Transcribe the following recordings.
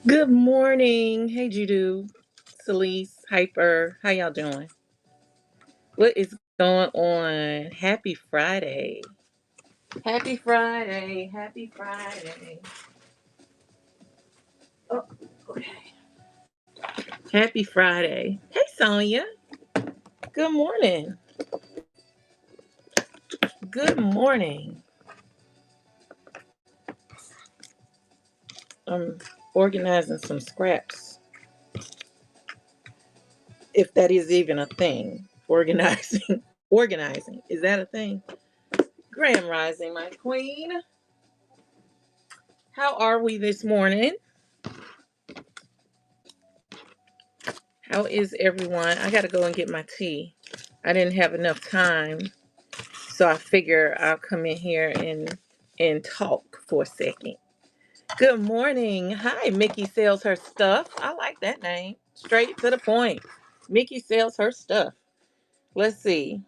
Good morning. Hey, Judu, Celeste, Hyper. How y'all doing? What is going on? Happy Friday. Happy Friday. Happy Friday. Oh, okay. Happy Friday. Hey, Sonia. Good morning. Good morning. I'm organizing some scraps, if that is even a thing. Organizing. Organizing. Is that a thing? Grand Rising, my queen. How are we this morning? How is everyone? I gotta go and get my tea. I didn't have enough time, so I figure I'll come in here and talk for a second. Good morning. Hi, Mickey sells her stuff. I like that name. Straight to the point. Mickey sells her stuff. Let's see.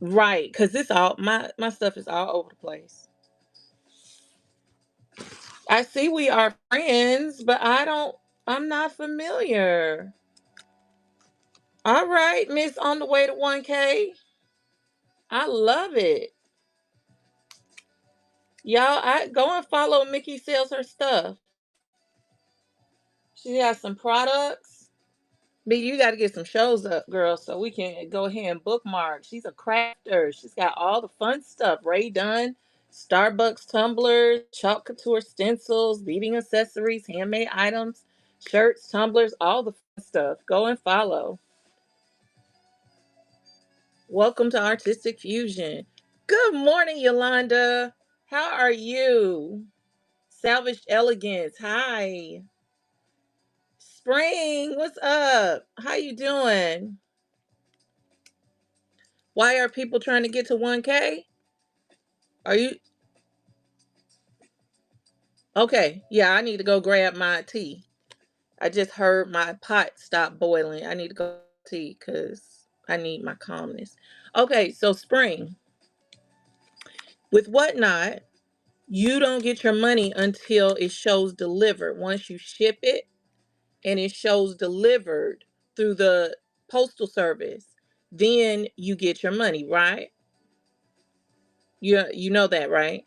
Right, because this all my stuff is all over the place. I see we are friends, but I'm not familiar. All right, Miss on the way to 1K. I love it. Y'all, I go and follow Mickey sells her stuff. She has some products. But you got to get some shows up, girl, so we can go ahead and bookmark. She's a crafter. She's got all the fun stuff. Ray Dunn, Starbucks tumblers, chalk couture stencils, beading accessories, handmade items, shirts, tumblers, all the fun stuff. Go and follow. Welcome to Artistic Fusion. Good morning, Yolanda. How are you? Salvaged Elegance. Hi. Spring, what's up? How you doing? Why are people trying to get to 1K? Are you okay? Yeah, I need to go grab my tea. I just heard my pot stop boiling. I need to go tea because I need my calmness. Okay, so Spring, with Whatnot, you don't get your money until it shows delivered. Once you ship it and it shows delivered through the postal service, then you get your money, right? You know that, right?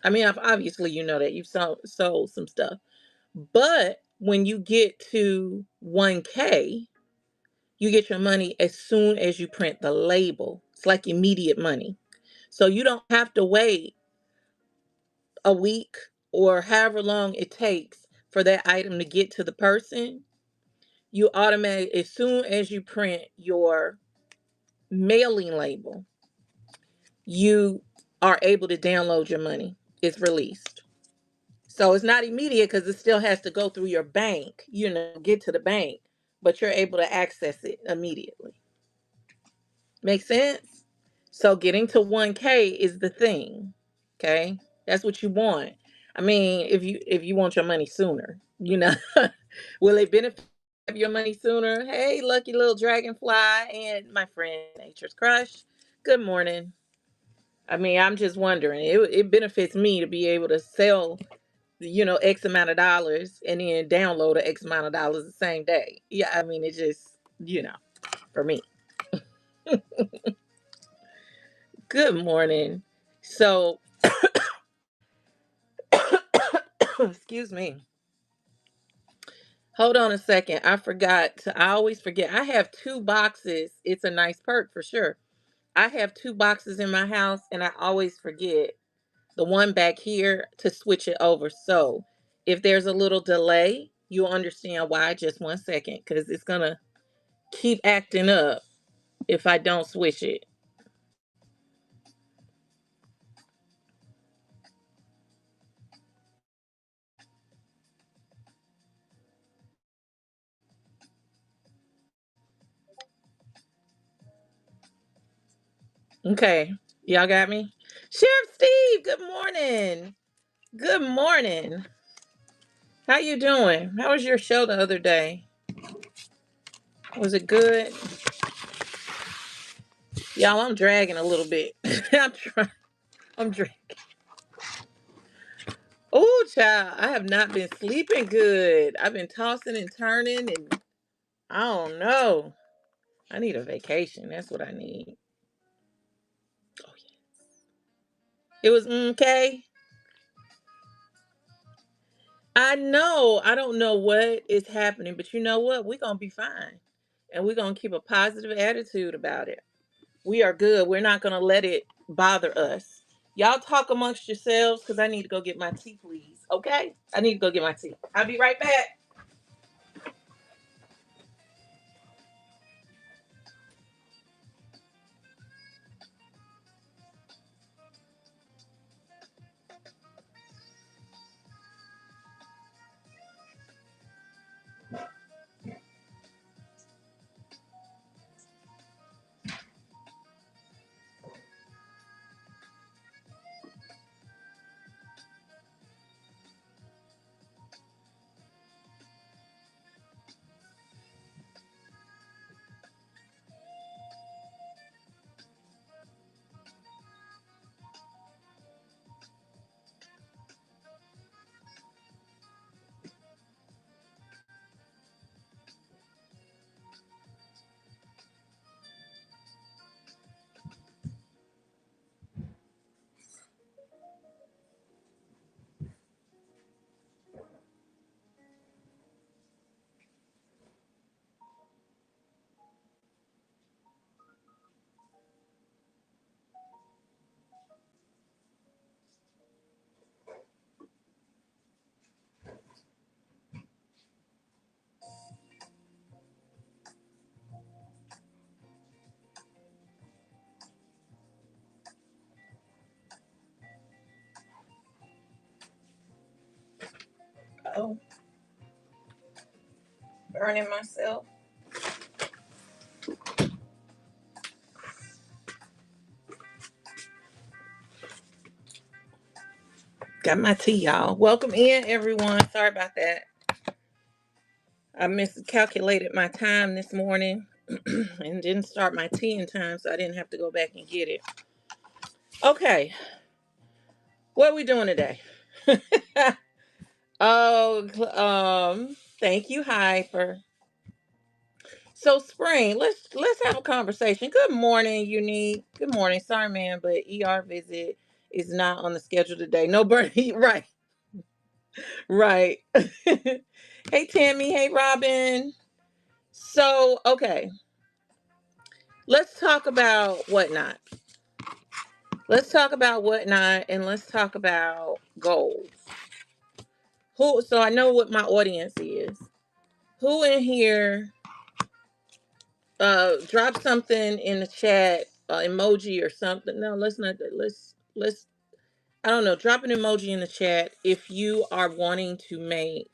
I mean, obviously you know that you've sold some stuff. But when you get to 1K, you get your money as soon as you print the label. It's like immediate money. So you don't have to wait a week or however long it takes for that item to get to the person. You automatically, as soon as you print your mailing label, you are able to download your money. It's released. So it's not immediate because it still has to go through your bank, get to the bank, but you're able to access it immediately. Make sense? So getting to 1K is the thing. Okay? That's what you want. I mean, if you want your money sooner, will it benefit your money sooner? Hey, lucky little dragonfly and my friend Nature's Crush. Good morning. I mean, I'm just wondering. It benefits me to be able to sell X amount of dollars and then download a X amount of dollars the same day. Yeah, I mean, it just, for me. Good morning. So, excuse me. Hold on a second. I always forget. I have two boxes. It's a nice perk for sure. I have two boxes in my house and I always forget the one back here to switch it over. So, if there's a little delay, you'll understand why. Just 1 second because it's going to keep acting up if I don't switch it. Okay. Y'all got me? Sheriff Steve, good morning. Good morning. How you doing? How was your show the other day? Was it good? Y'all, I'm dragging a little bit. I'm trying. I'm dragging. Oh, child, I have not been sleeping good. I've been tossing and turning, and I don't know. I need a vacation. That's what I need. Oh, yeah. It was okay. I know. I don't know what is happening, but you know what? We're going to be fine. And we're going to keep a positive attitude about it. We are good. We're not going to let it bother us. Y'all talk amongst yourselves because I need to go get my tea, please. Okay? I need to go get my tea. I'll be right back. Oh, burning myself. Got my tea, y'all. Welcome in, everyone. Sorry about that. I miscalculated my time this morning and didn't start my tea in time, so I didn't have to go back and get it. Okay, what are we doing today? Oh, thank you, Hyper. So, Spring, let's have a conversation. Good morning, Unique. Good morning. Sorry, man, but ER visit is not on the schedule today. No Bernie. Right, right. Hey, Tammy. Hey, Robin. So, okay, let's talk about whatnot. Let's talk about whatnot, and let's talk about goals. Who? So I know what my audience is. Who in here? Drop something in the chat, emoji or something. No, let's not. Let's. I don't know. Drop an emoji in the chat if you are wanting to make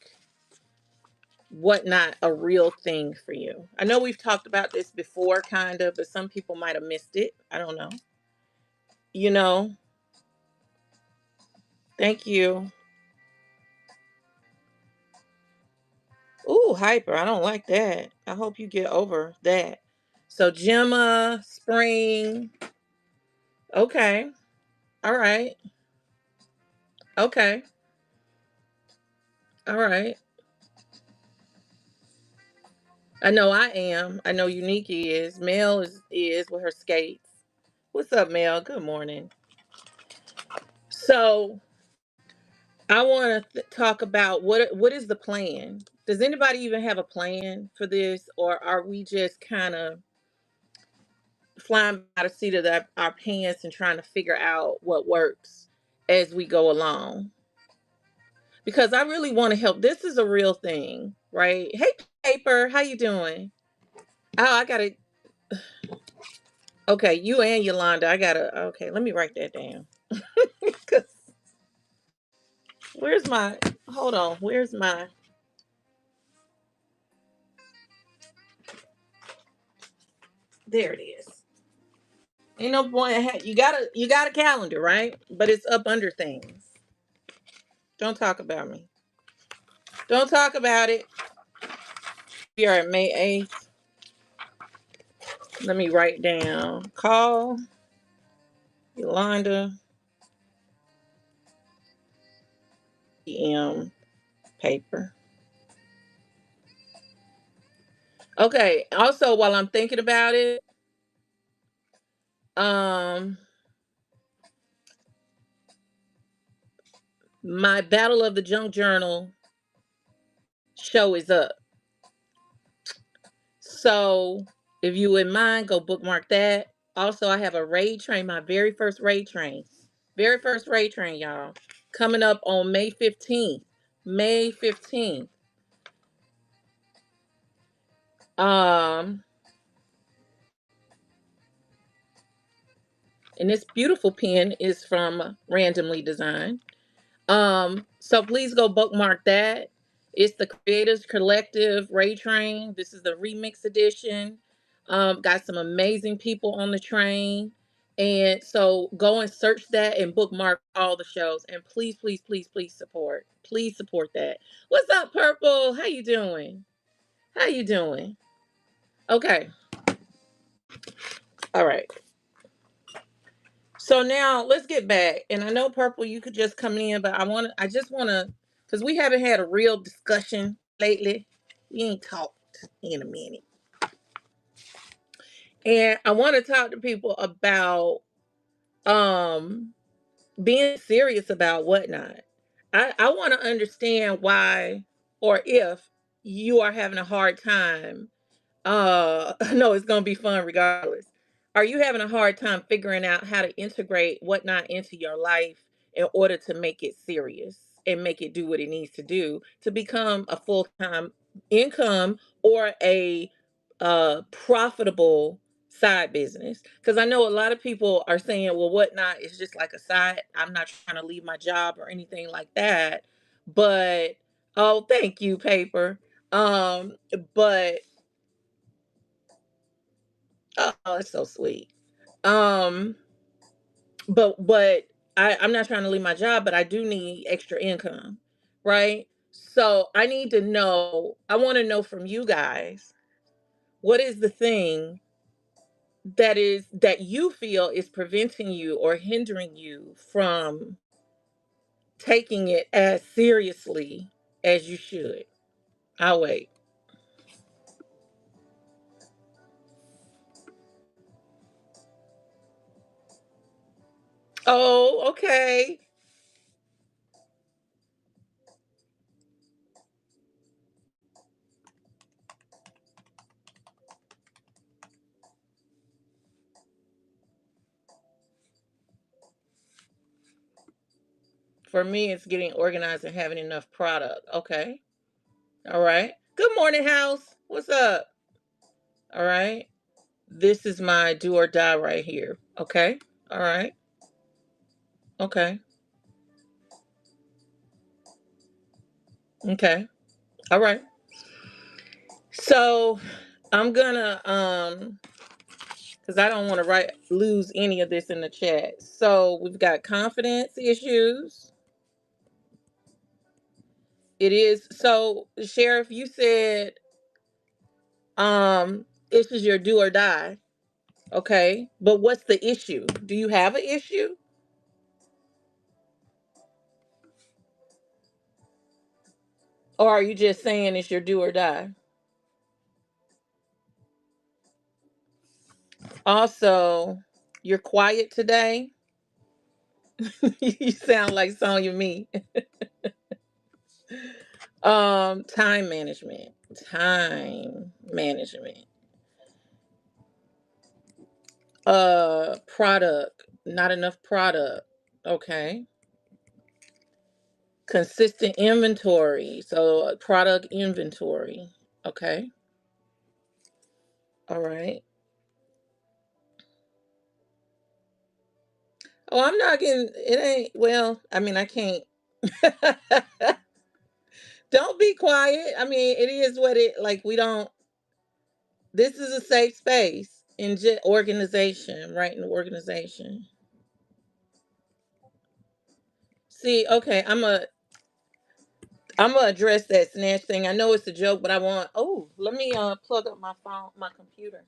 whatnot a real thing for you. I know we've talked about this before, kind of, but some people might have missed it. I don't know. You know. Thank you. Ooh, hyper. I don't like that. I hope you get over that. So Gemma, Spring. Okay. All right. Okay. All right. I know I am. I know Unique is. Mel is with her skates. What's up, Mel? Good morning. So I want to talk about what is the plan. Does anybody even have a plan for this, or are we just kind of flying by the seat of our pants and trying to figure out what works as we go along? Because I really want to help. This is a real thing, right? Hey, Paper, how you doing? Oh, I gotta. Okay, you and Yolanda, I gotta. Okay, let me write that down. 'Cause where's my? Hold on. Where's my? There it is. Ain't no point. You got a calendar, right? But it's up under things. Don't talk about me. Don't talk about it. We are at May 8th. Let me write down. Call Yolanda PM paper. Okay. Also, while I'm thinking about it, um, my Battle of the Junk Journal show is up. So if you wouldn't mind, go bookmark that. Also, I have a raid train, my very first raid train. Very first raid train, y'all. Coming up on May 15th. May 15th. Um, and this beautiful pen is from Randomly Designed. So please go bookmark that. It's the Creators Collective Ray Train. This is the remix edition. Got some amazing people on the train. And so go and search that and bookmark all the shows. And please, please, please, please support. Please support that. What's up, Purple? How you doing? How you doing? Okay. All right. So now let's get back. And I know Purple, you could just come in, but I just wanna, because we haven't had a real discussion lately. We ain't talked in a minute. And I want to talk to people about um being serious about whatnot. I want to understand why or if you are having a hard time. No, it's gonna be fun regardless. Are you having a hard time figuring out how to integrate whatnot into your life in order to make it serious and make it do what it needs to do to become a full-time income or a profitable side business? Because I know a lot of people are saying, well, whatnot is just like a side. I'm not trying to leave my job or anything like that. But oh, thank you, paper. But oh, it's so sweet. Um, but I'm not trying to leave my job, but I do need extra income, right? So I need to know, I want to know from you guys, what is the thing that you feel is preventing you or hindering you from taking it as seriously as you should? I'll wait. Oh, okay. For me, it's getting organized and having enough product. Okay. All right. Good morning, house. What's up? All right. This is my do or die right here. Okay. All right. Okay. Okay. All right. So I'm gonna because I don't want to write lose any of this in the chat. So we've got confidence issues. It is so, Sheriff, you said this is your do or die. Okay. But what's the issue? Do you have an issue? Or are you just saying it's your do or die? Also, you're quiet today. You sound like Sonya me. Time management. Time management. Product. Not enough product. Okay. Consistent inventory. So product inventory. Okay. All right. Oh, I'm not getting it ain't well, I mean I can't. Don't be quiet. I mean, it is what it like we don't this is a safe space in organization, right? In organization. See, okay, I'm gonna address that snatch thing. I know it's a joke, but I want. Oh, let me plug up my phone, my computer.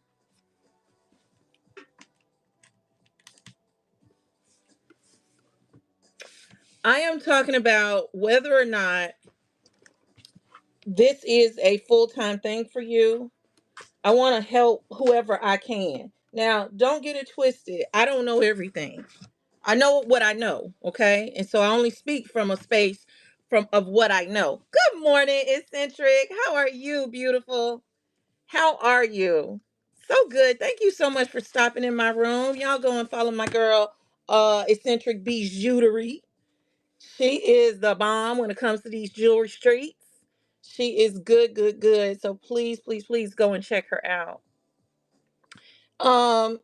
I am talking about whether or not this is a full-time thing for you. I want to help whoever I can. Now, don't get it twisted. I don't know everything. I know what I know, okay? And so I only speak from a space from of what I know. Good morning, eccentric. How are you, beautiful? How are you? So good. Thank you so much for stopping in my room. Y'all go and follow my girl, eccentric bijouterie. She is the bomb when it comes to these jewelry streets. She is good, good, good. So please, please, please go and check her out. Um,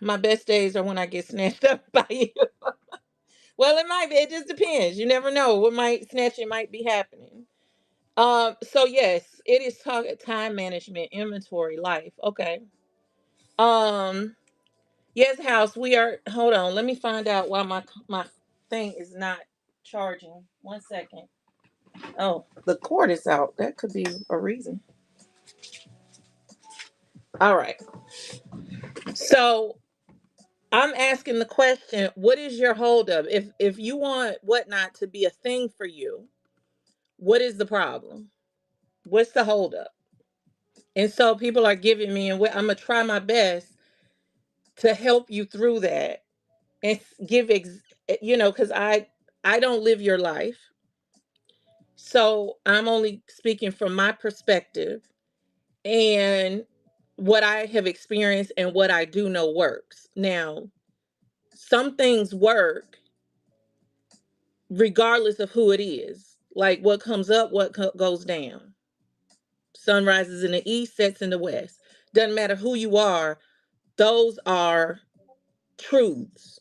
my best days are when I get snatched up by you. Well, it might be. It just depends. You never know what might snatching might be happening. So yes, it is talk time management, inventory, life. Okay. Um, yes, house. We are. Hold on. Let me find out why my thing is not charging. 1 second. Oh, the cord is out. That could be a reason. All right. So I'm asking the question: what is your holdup? If you want whatnot to be a thing for you, what is the problem? What's the holdup? And so people are giving me, and I'm gonna try my best to help you through that and give because I don't live your life, so I'm only speaking from my perspective and what I have experienced and what I do know works. Now, some things work regardless of who it is. Like what comes up, goes down. Sun rises in the east, sets in the west. Doesn't matter who you are, those are truths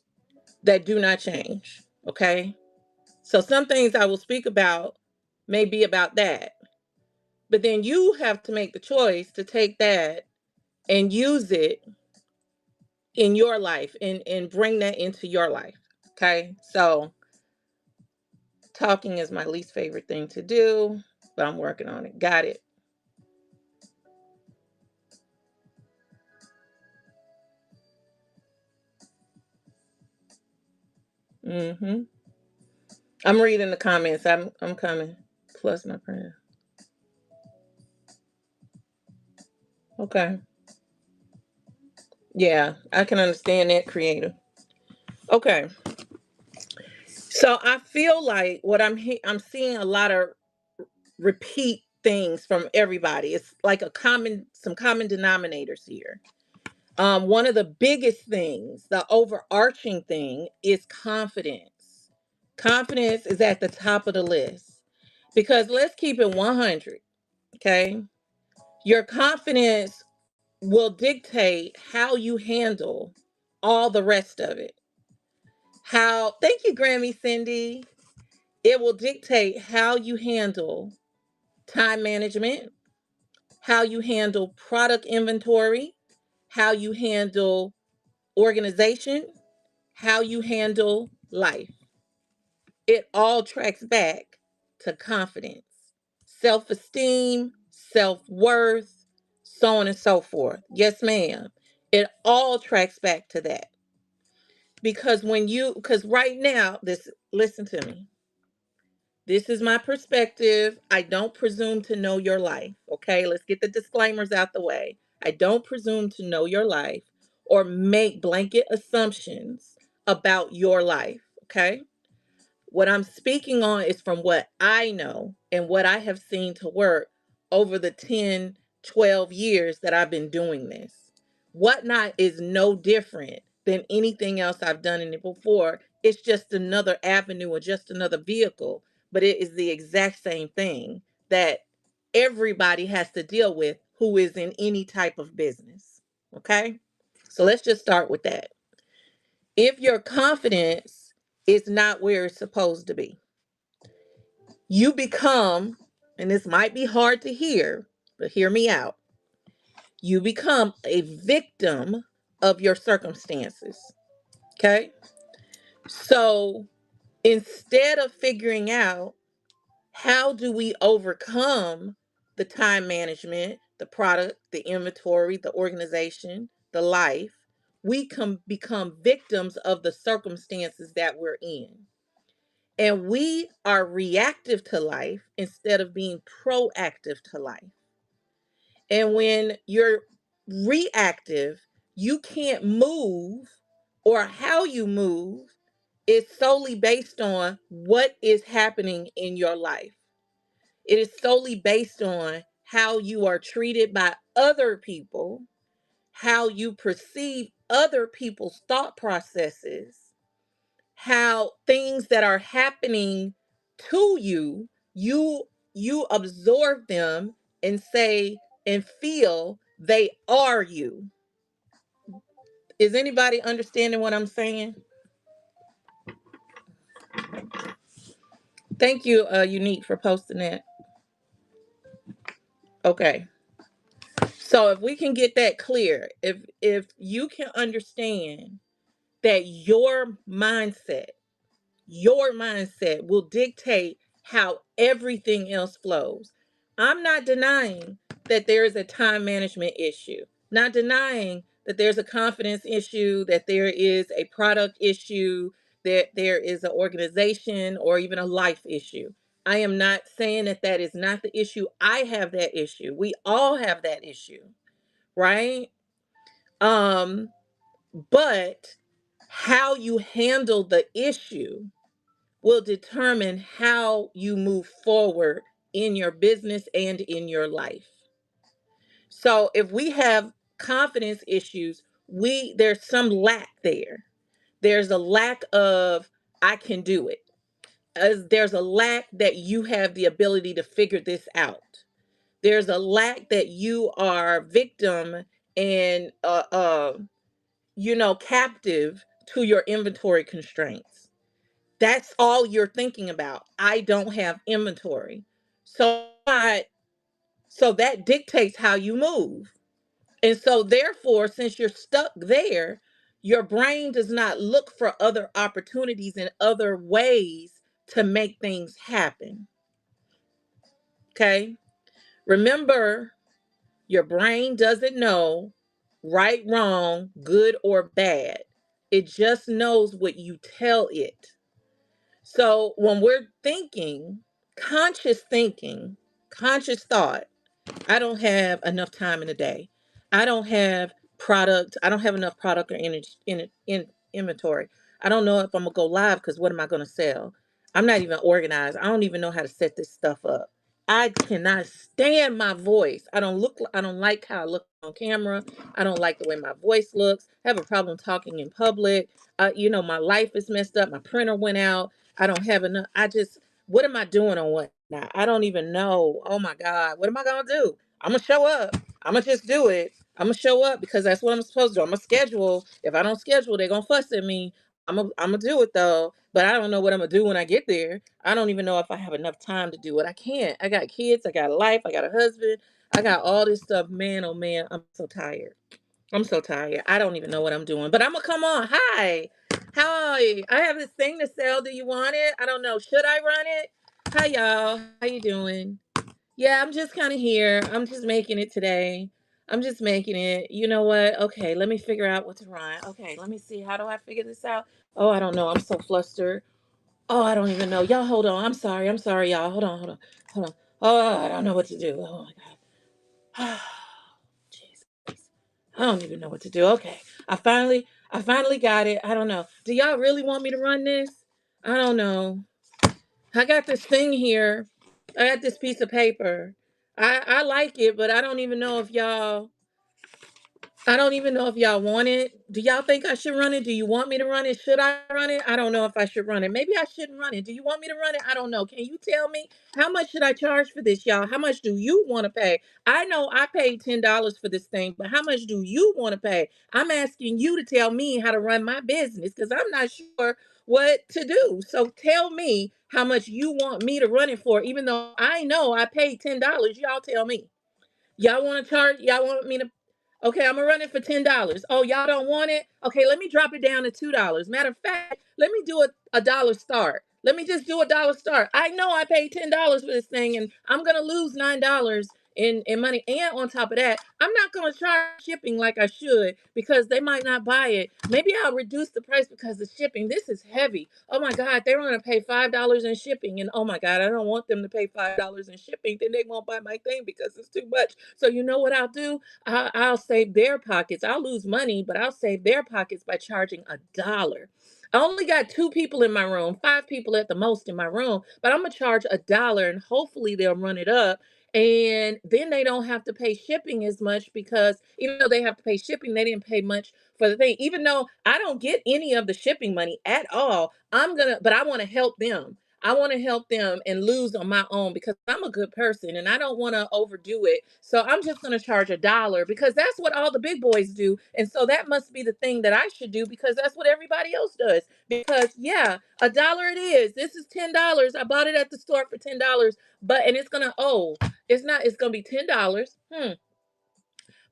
that do not change. Okay. So some things I will speak about may be about that. But then you have to make the choice to take that and use it in your life and bring that into your life. Okay. So talking is my least favorite thing to do, but I'm working on it. Got it. Mm-hmm. I'm reading the comments. I'm coming. Plus my prayer. Okay. Yeah, I can understand that, creative. Okay. So I feel like what I'm seeing a lot of repeat things from everybody. It's like some common denominators here. One of the biggest things, the overarching thing, is confidence. Confidence is at the top of the list because let's keep it 100. Okay, your confidence will dictate how you handle all the rest of it. How, thank you, Grammy Cindy. It will dictate how you handle time management, how you handle product inventory, how you handle organization, how you handle life. It all tracks back to confidence, self esteem, self worth, so on and so forth. Yes, ma'am. It all tracks back to that. Because right now, listen to me. This is my perspective. I don't presume to know your life. Okay, let's get the disclaimers out the way. I don't presume to know your life or make blanket assumptions about your life. Okay, what I'm speaking on is from what I know and what I have seen to work over the 10, 12 years that I've been doing this. Whatnot is no different than anything else I've done in it before. It's just another avenue or just another vehicle, but it is the exact same thing that everybody has to deal with who is in any type of business. Okay? So let's just start with that. If your confidence is not where it's supposed to be, you become, and this might be hard to hear, but hear me out. You become a victim of your circumstances. Okay. So instead of figuring out how do we overcome the time management, the product, the inventory, the organization, the life, we become victims of the circumstances that we're in. And we are reactive to life instead of being proactive to life. And when you're reactive, you can't move, or how you move is solely based on what is happening in your life. It is solely based on how you are treated by other people, how you perceive other people's thought processes, how things that are happening to you, you absorb them and say and feel they are you. Is anybody understanding what I'm saying? Thank you, Unique, for posting that. Okay. So if we can get that clear, if you can understand that your mindset will dictate how everything else flows. I'm not denying that there is a time management issue, not denying that there's a confidence issue, that there is a product issue, that there is an organization or even a life issue. I am not saying that that is not the issue. I have that issue. We all have that issue, right? Um, but how you handle the issue will determine how you move forward in your business and in your life. So if we have confidence issues, there's some lack there. There's a lack of I can do it. There's a lack that you have the ability to figure this out. There's a lack that you are victim and captive to your inventory constraints. That's all you're thinking about. I don't have inventory. So that dictates how you move. And so therefore, since you're stuck there, your brain does not look for other opportunities and other ways to make things happen. Okay? Remember, your brain doesn't know right, wrong, good or bad. It just knows what you tell it. So when we're thinking, conscious thought, I don't have enough time in a day. I don't have I don't have enough product or in inventory. I don't know if I'm gonna go live because what am I gonna sell? I'm not even organized. I don't even know how to set this stuff up. I cannot stand my voice. I don't like how I look on camera. I don't like the way my voice looks. I have a problem talking in public. My life is messed up. My printer went out. I don't have enough. What am I doing on what now? I don't even know. Oh my God. What am I gonna do? I'm gonna show up. I'm gonna just do it. I'm gonna show up because that's what I'm supposed to do. I'm gonna schedule. If I don't schedule, they're gonna fuss at me. I'm gonna do it though. But I don't know what I'm gonna do when I get there. I don't even know if I have enough time to do it. I can't. I got kids. I got a life. I got a husband. I got all this stuff. Man, oh man, I'm so tired. I'm so tired. I don't even know what I'm doing. But I'm gonna come on. Hi. Hi. I have this thing to sell. Do you want it? I don't know. Should I run it? Hi y'all. How you doing? Yeah, I'm just kind of here. I'm just making it today. I'm just making it. You know what? Okay, let me figure out what to run. Okay, let me see. How do I figure this out? Oh, I don't know. I'm so flustered. Oh, I don't even know. Y'all hold on. I'm sorry. I'm sorry, y'all. Hold on, hold on, hold on. Oh, I don't know what to do. Oh my God. Jesus. I don't even know what to do. Okay. I finally got it. I don't know. Do y'all really want me to run this? I don't know. I got this thing here. I got this piece of paper. I like it, but I don't even know if y'all want it. Do y'all think I should run it? Do you want me to run it? Should I run it? I don't know if I should run it. Maybe I shouldn't run it. Do you want me to run it? I don't know. Can you tell me how much should I charge for this, y'all? How much do you want to pay? I know I paid $10 for this thing, but how much do you want to pay? I'm asking you to tell me how to run my business because I'm not sure what to do. So tell me how much you want me to run it for, even though I know I paid $10. Y'all tell me. Y'all want to charge? Y'all want me to? Okay, I'm gonna run it for $10. Oh, y'all don't want it? Okay, let me drop it down to $2. Matter of fact, let me do a dollar start. Let me just do a dollar start. I know I paid $10 for this thing, and I'm gonna lose $9 in money. And on top of that, I'm not gonna charge shipping like I should because they might not buy it. Maybe I'll reduce the price because of shipping. This is heavy. Oh my God, they're gonna pay $5 in shipping. And oh my God, I don't want them to pay $5 in shipping. Then they won't buy my thing because it's too much. So you know what I'll do? I'll save their pockets. I'll lose money, but I'll save their pockets by charging $1. I only got 2 people in my room, 5 people at the most in my room, but I'm gonna charge $1 and hopefully they'll run it up. And then they don't have to pay shipping as much because even though they have to pay shipping, they didn't pay much for the thing. Even though I don't get any of the shipping money at all, but I want to help them. I want to help them and lose on my own because I'm a good person and I don't want to overdo it. So I'm just going to charge $1 because that's what all the big boys do. And so that must be the thing that I should do because that's what everybody else does. Because yeah, $1 it is. This is $10. I bought it at the store for $10, but and it's gonna it's not. It's gonna be $10.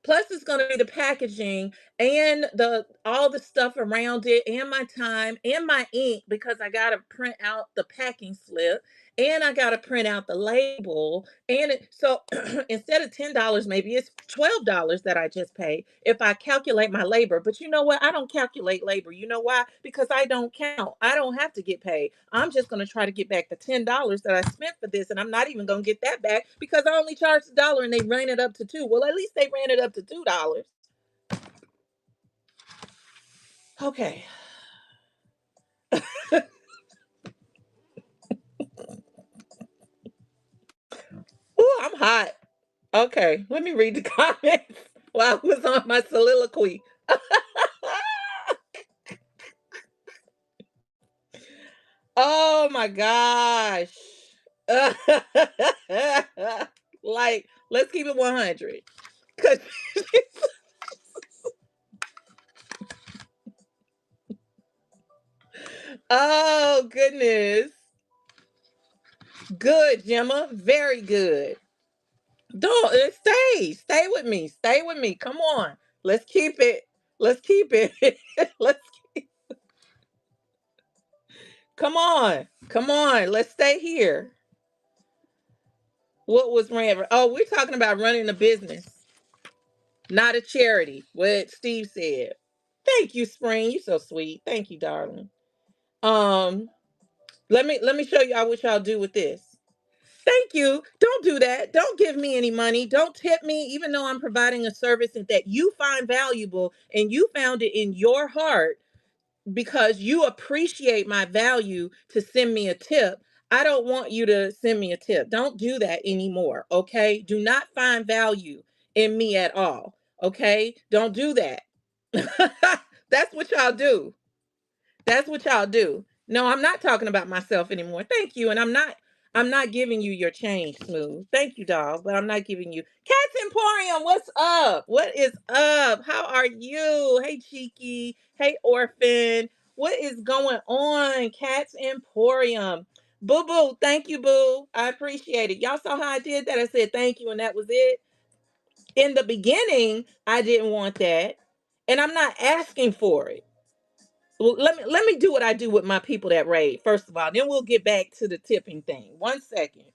Plus, it's going to be the packaging and the all the stuff around it, and my time and my ink because I got to print out the packing slip and I got to print out the label. So instead of $10, maybe it's $12 that I just paid if I calculate my labor. But you know what? I don't calculate labor. You know why? Because I don't count. I don't have to get paid. I'm just going to try to get back the $10 that I spent for this, and I'm not even going to get that back because I only charged $1 and they ran it up to 2. Well, at least they ran it up to $2. Okay. Oh, I'm hot. Okay, let me read the comments while I was on my soliloquy. Oh my gosh. Like, let's keep it 100. 'Cause oh goodness. Good, Gemma. Very good. Don't stay with me. Stay with me. Come on. Let's keep it. Let's keep it. Let's come on. Come on. Let's stay here. What was ran? Oh, we're talking about running a business, not a charity. What Steve said. Thank you, Spring. You so sweet. Thank you, darling. Um, let me show y'all what y'all do with this. Thank you. Don't do that. Don't give me any money. Don't tip me, even though I'm providing a service that you find valuable and you found it in your heart because you appreciate my value to send me a tip. I don't want you to send me a tip. Don't do that anymore. Okay. Do not find value in me at all. Okay. Don't do that. That's what y'all do. That's what y'all do. No, I'm not talking about myself anymore. Thank you. And I'm not giving you your change, Smooth. Thank you, dog. But I'm not giving you Cats Emporium. What's up? What is up? How are you? Hey, Cheeky. Hey, Orphan. What is going on? Cats Emporium. Boo boo. Thank you, boo. I appreciate it. Y'all saw how I did that? I said thank you, and that was it. In the beginning, I didn't want that. And I'm not asking for it. Well, let me do what I do with my people that raid. First of all, then we'll get back to the tipping thing. 1 second.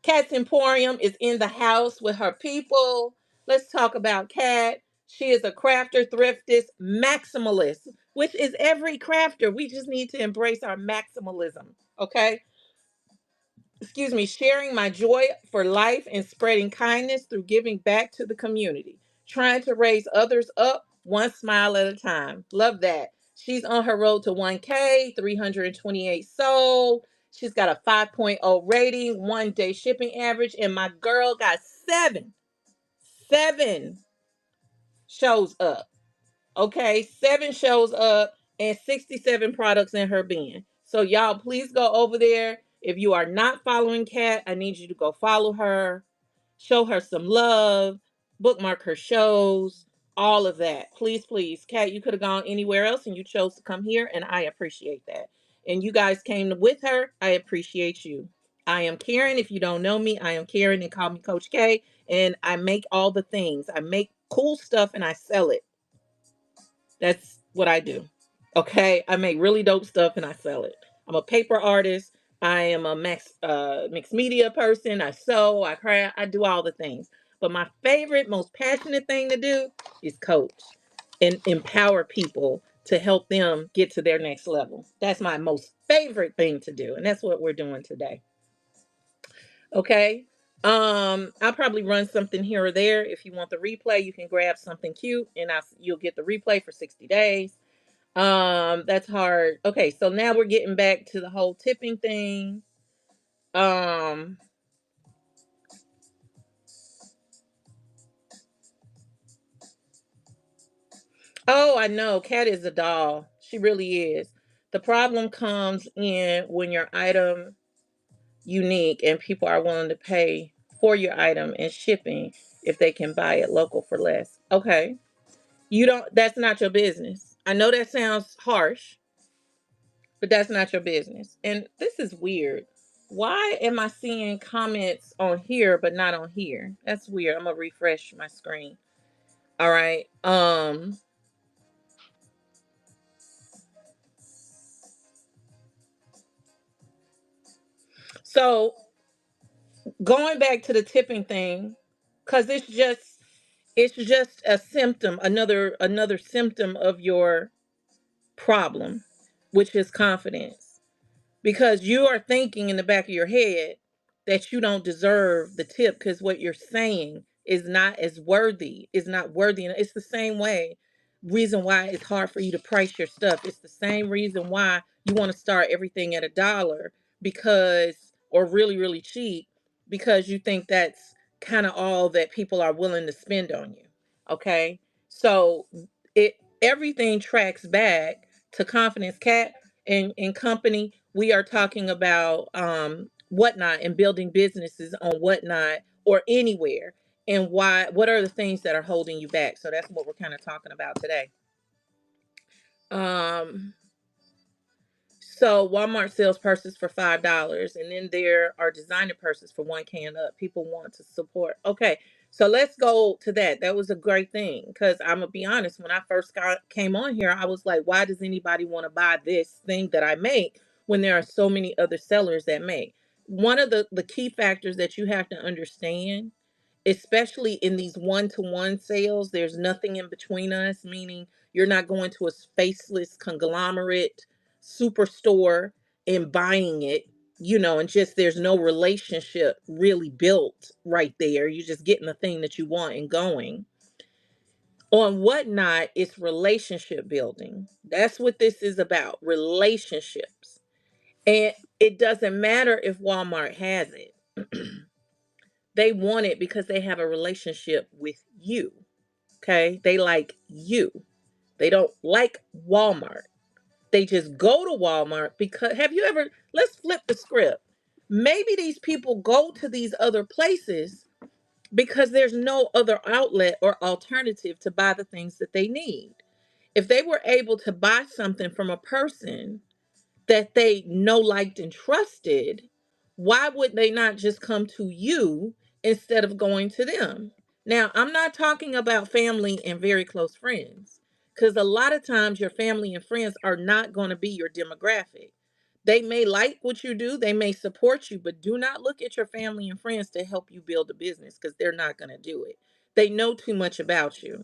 Cat's Emporium is in the house with her people. Let's talk about Cat. She is a crafter, thriftist, maximalist, which is every crafter. We just need to embrace our maximalism. Okay, excuse me, sharing my joy for life and spreading kindness through giving back to the community, trying to raise others up one smile at a time. Love that. She's on her road to 1K, 328 sold. She's got a 5.0 rating, 1 day shipping average, and my girl got seven shows up. Okay, 7 shows up and 67 products in her bin. So y'all please go over there. If you are not following Kat, I need you to go follow her, show her some love, bookmark her shows, all of that. Please, please. Kat, you could have gone anywhere else and you chose to come here, and I appreciate that. And you guys came with her. I appreciate you. I am Karen. If you don't know me, I am Karen and call me Coach K. And I make all the things. I make cool stuff and I sell it. That's what I do. Okay, I make really dope stuff and I sell it. I'm a paper artist. I am a mixed media person. I sew, I craft, I do all the things. But my favorite, most passionate thing to do is coach and empower people to help them get to their next level. That's my most favorite thing to do. And that's what we're doing today. Okay. I'll probably run something here or there. If you want the replay, you can grab something cute and you'll get the replay for 60 days. That's hard. Okay, so now we're getting back to the whole tipping thing. Um, oh, I know. Kat is a doll. She really is. The problem comes in when your item unique and people are willing to pay for your item and shipping if they can buy it local for less. Okay. You don't that's not your business. I know that sounds harsh, but that's not your business. And this is weird. Why am I seeing comments on here but not on here? That's weird. I'm gonna refresh my screen. All right. So going back to the tipping thing, because it's just a symptom, another symptom of your problem, which is confidence. Because you are thinking in the back of your head that you don't deserve the tip because what you're saying is not worthy. And it's the same way reason why it's hard for you to price your stuff. It's the same reason why you want to start everything at $1 because or really, really cheap because you think that's kind of all that people are willing to spend on you. Okay. So it everything tracks back to confidence. Cat and company, we are talking about whatnot and building businesses on whatnot or anywhere, and why, what are the things that are holding you back. So that's what we're kind of talking about today. um so Walmart sells purses for $5, and then there are designer purses for 1K and up. People want to support. Okay, so let's go to that. That was a great thing because I'm gonna be honest. When I first came on here, I was like, why does anybody want to buy this thing that I make when there are so many other sellers that make? One of the key factors that you have to understand, especially in these one-to-one sales, there's nothing in between us, meaning you're not going to a faceless conglomerate superstore and buying it, and just there's no relationship really built right there. You're just getting the thing that you want and going. On Whatnot, it's relationship building. That's what this is about, relationships. And it doesn't matter if Walmart has it. They want it because they have a relationship with you. Okay? They like you. They don't like Walmart. They just go to Walmart because have you ever, let's flip the script. Maybe these people go to these other places because there's no other outlet or alternative to buy the things that they need. If they were able to buy something from a person that they know, liked, and trusted, why would they not just come to you instead of going to them? Now, I'm not talking about family and very close friends, because a lot of times your family and friends are not going to be your demographic. They may like what you do, they may support you, but do not look at your family and friends to help you build a business because they're not going to do it. They know too much about you.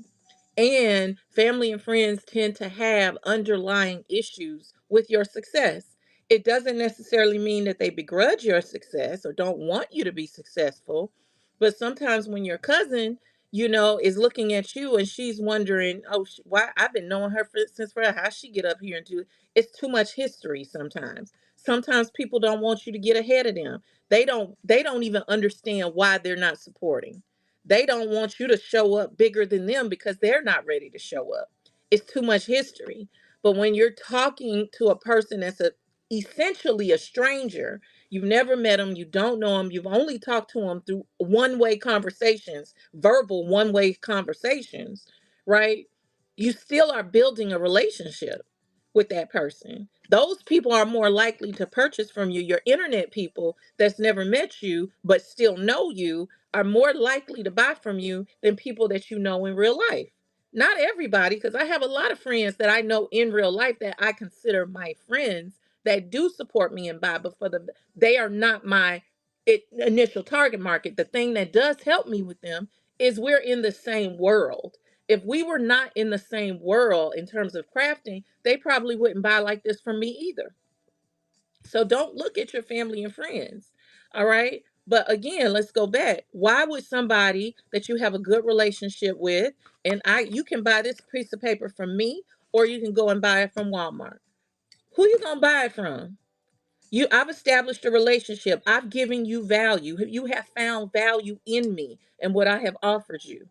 And family and friends tend to have underlying issues with your success. It doesn't necessarily mean that they begrudge your success or don't want you to be successful. But sometimes when your cousin, is looking at you and she's wondering, oh, why I've been knowing her since forever. How she get up here and do it? It's too much history sometimes. Sometimes people don't want you to get ahead of them. They don't even understand why they're not supporting. They don't want you to show up bigger than them because they're not ready to show up. It's too much history. But when you're talking to a person that's essentially a stranger, you've never met them, you don't know them, you've only talked to them through one-way conversations, verbal one-way conversations, right? You still are building a relationship with that person. Those people are more likely to purchase from you. Your internet people that's never met you but still know you are more likely to buy from you than people that you know in real life. Not everybody, because I have a lot of friends that I know in real life that I consider my friends that do support me and buy, but they are not my initial target market. The thing that does help me with them is we're in the same world. If we were not in the same world in terms of crafting, they probably wouldn't buy like this from me either. So don't look at your family and friends. All right. But again, let's go back. Why would somebody that you have a good relationship with, and you can buy this piece of paper from me, or you can go and buy it from Walmart. Who you gonna buy it from? I've established a relationship. I've given you value. You have found value in me and what I have offered you.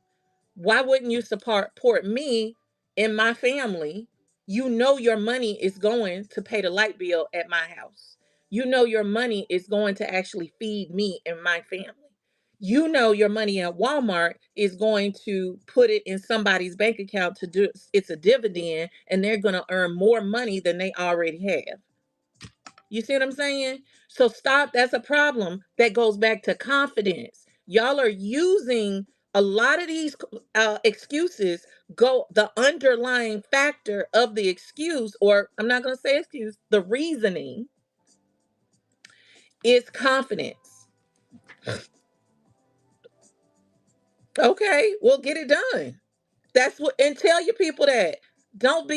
Why wouldn't you support me and my family? You know your money is going to pay the light bill at my house. You know your money is going to actually feed me and my family. You know your money at Walmart is going to put it in somebody's bank account to do it's a dividend, and they're going to earn more money than they already have. You see what I'm saying? So stop. That's a problem that goes back to confidence. Y'all are using a lot of these excuses. Go the underlying factor of the excuse, or I'm not going to say excuse, the reasoning is confidence. Okay, well, get it done. That's what, and tell your people that. Don't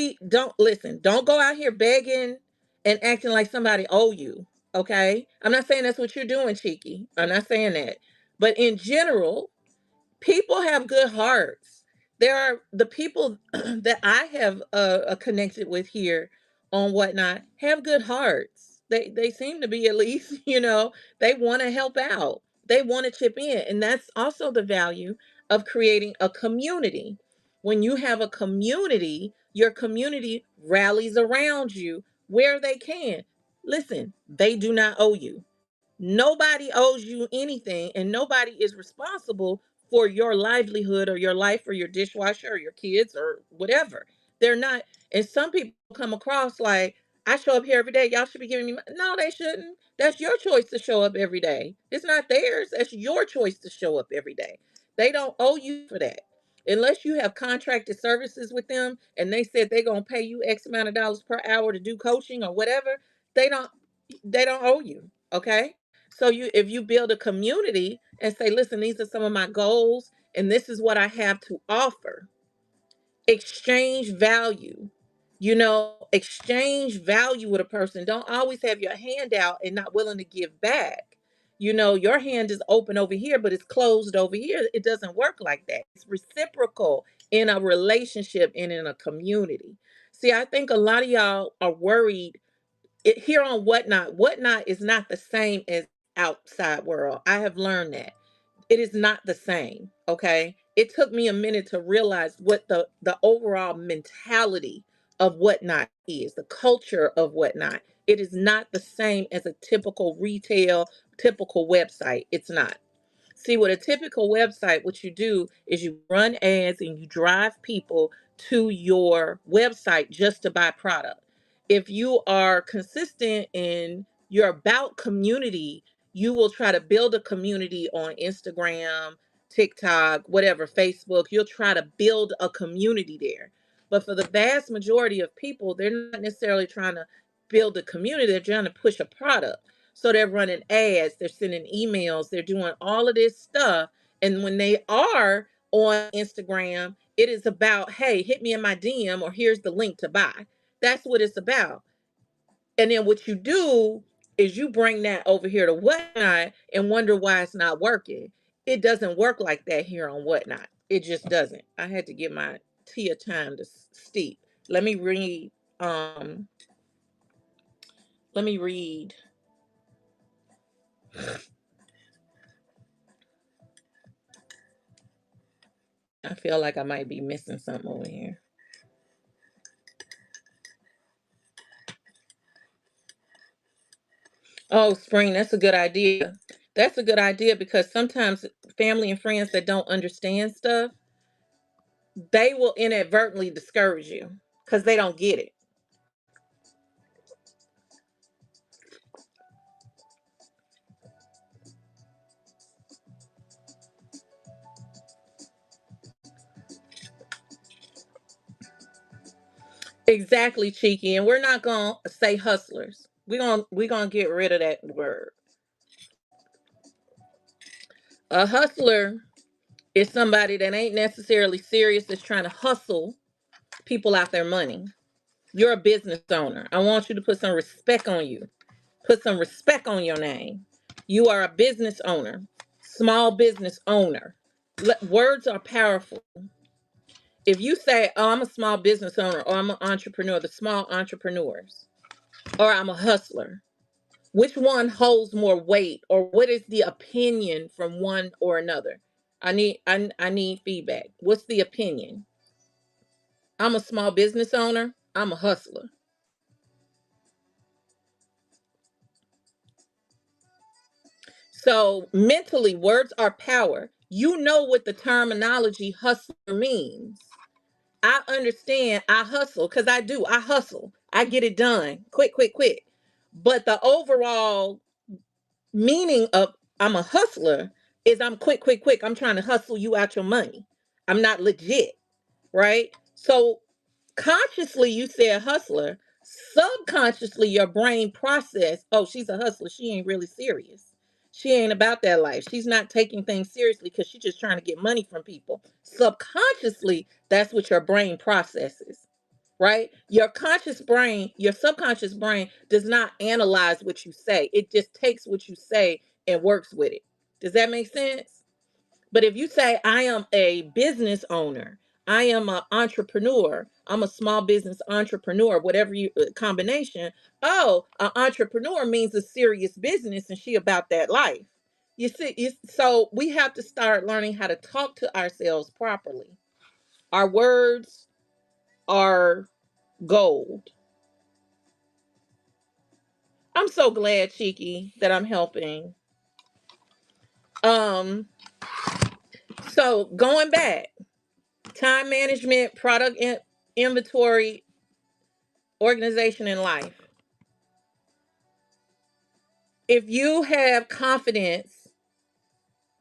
listen, don't go out here begging and acting like somebody owe you. Okay. I'm not saying that's what you're doing, Cheeky. I'm not saying that. But in general, people have good hearts. There are the people that I have connected with here on Whatnot have good hearts. They seem to be, at least, they want to help out. They want to chip in, and that's also the value of creating a community. When you have a community, your community rallies around you where they can. Listen, they do not owe you. Nobody owes you anything, and nobody is responsible for your livelihood or your life or your dishwasher or your kids or whatever. They're not. And some people come across like, I show up here every day. Y'all should be giving me money. No, they shouldn't. That's your choice to show up every day. It's not theirs. That's your choice to show up every day. They don't owe you for that. Unless you have contracted services with them and they said they're going to pay you X amount of dollars per hour to do coaching or whatever, they don't they don't owe you. Okay? So if you build a community and say, listen, these are some of my goals and this is what I have to offer. Exchange value. Exchange value with a person. Don't always have your hand out and not willing to give back. Your hand is open over here, but it's closed over here. It doesn't work like that. It's reciprocal in a relationship and in a community. See, I think a lot of y'all are worried here on Whatnot is not the same as outside world. I have learned that it is not the same. Okay, it took me a minute to realize what the overall mentality of Whatnot is, the culture of Whatnot. It is not the same as a typical retail, typical website. It's not. See, with a typical website, what you do is you run ads and you drive people to your website just to buy product. If you are consistent in your about community, you will try to build a community on Instagram, TikTok, whatever, Facebook. You'll try to build a community there. But for the vast majority of people, they're not necessarily trying to build a community, they're trying to push a product. So they're running ads, they're sending emails, they're doing all of this stuff. And when they are on Instagram, it is about, hey, hit me in my DM or here's the link to buy. That's what it's about. And then what you do is you bring that over here to Whatnot and wonder why it's not working. It doesn't work like that here on Whatnot. It just doesn't. I had to give my tea a time to steep. Let me read. Let me read. I feel like I might be missing something over here. Oh, Spring, that's a good idea. That's a good idea because sometimes family and friends that don't understand stuff, they will inadvertently discourage you because they don't get it. Exactly, Cheeky. And we're not gonna say hustlers. We're gonna get rid of that word. A hustler It's somebody that ain't necessarily serious, that's trying to hustle people out their money. You're a business owner. I want you to put some respect on you. Put some respect on your name. You are a business owner, small business owner. Words are powerful. If you say, "Oh, I'm a small business owner," or "I'm an entrepreneur," the small entrepreneurs, or "I'm a hustler," which one holds more weight, or what is the opinion from one or another? I need feedback. What's the opinion? I'm a small business owner. I'm a hustler. So mentally, words are power. You know what the terminology hustler means. I understand I hustle because I do. I hustle. I get it done. Quick, quick, quick. But the overall meaning of I'm a hustler is I'm quick, quick, quick. I'm trying to hustle you out your money. I'm not legit, right? So consciously you said hustler, subconsciously your brain process, oh, she's a hustler, she ain't really serious, she ain't about that life, she's not taking things seriously because she's just trying to get money from people. Subconsciously, that's what your brain processes, right? Your conscious brain, your subconscious brain does not analyze what you say, it just takes what you say and works with it. Does that make sense? But if you say, I am a business owner, I am an entrepreneur, I'm a small business entrepreneur, whatever you combination, oh, an entrepreneur means a serious business and she about that life. You see, so we have to start learning how to talk to ourselves properly. Our words are gold. I'm so glad, Cheeky, that I'm helping. Um, so going back, time management, inventory, organization in life. If you have confidence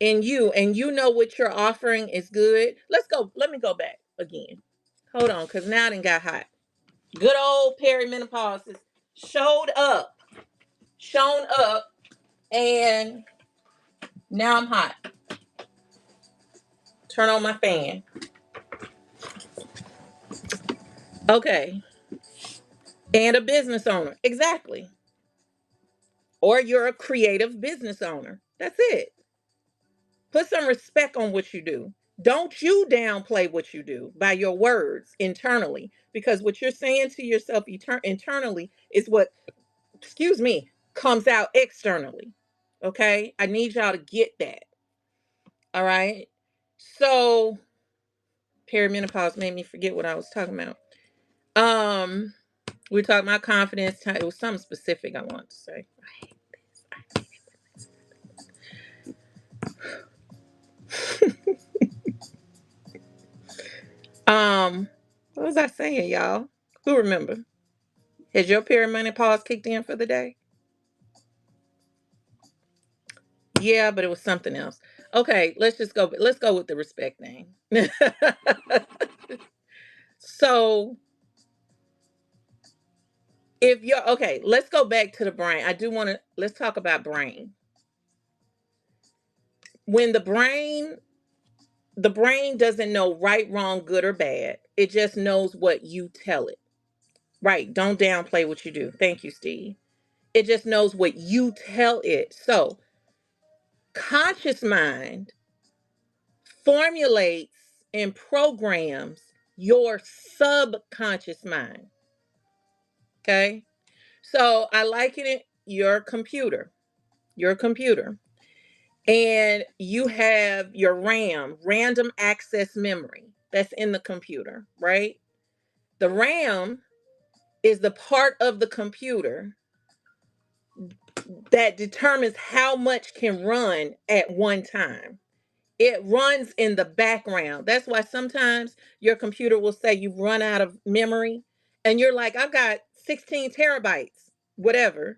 in you and you know what you're offering is good, let's go. Let me go back again. Hold on, because now I done got hot. Good old perimenopause has showed up, shown up, and now I'm hot. Turn on my fan. Okay. And a business owner. Exactly. Or you're a creative business owner. That's it. Put some respect on what you do. Don't you downplay what you do by your words internally, because what you're saying to yourself internally is what, excuse me, comes out externally. Okay? I need y'all to get that. All right? So, perimenopause made me forget what I was talking about. Um, we were talking about confidence. It was something specific I wanted to say. What was I saying, y'all? Who remember? Has your perimenopause kicked in for the day? Yeah, but it was something else. Okay, let's just go. Let's go with the respect thing. So, if you're okay, let's go back to the brain. I do want to. Let's talk about brain. When the brain doesn't know right, wrong, good, or bad. It just knows what you tell it. Right? Don't downplay what you do. Thank you, Steve. It just knows what you tell it. So, conscious mind formulates and programs your subconscious mind. Okay. So I liken it your computer, and you have your RAM, random access memory, that's in the computer, right? The RAM is the part of the computer that determines how much can run at one time. It runs in the background. That's why sometimes your computer will say you've run out of memory and you're like, I've got 16 terabytes, whatever.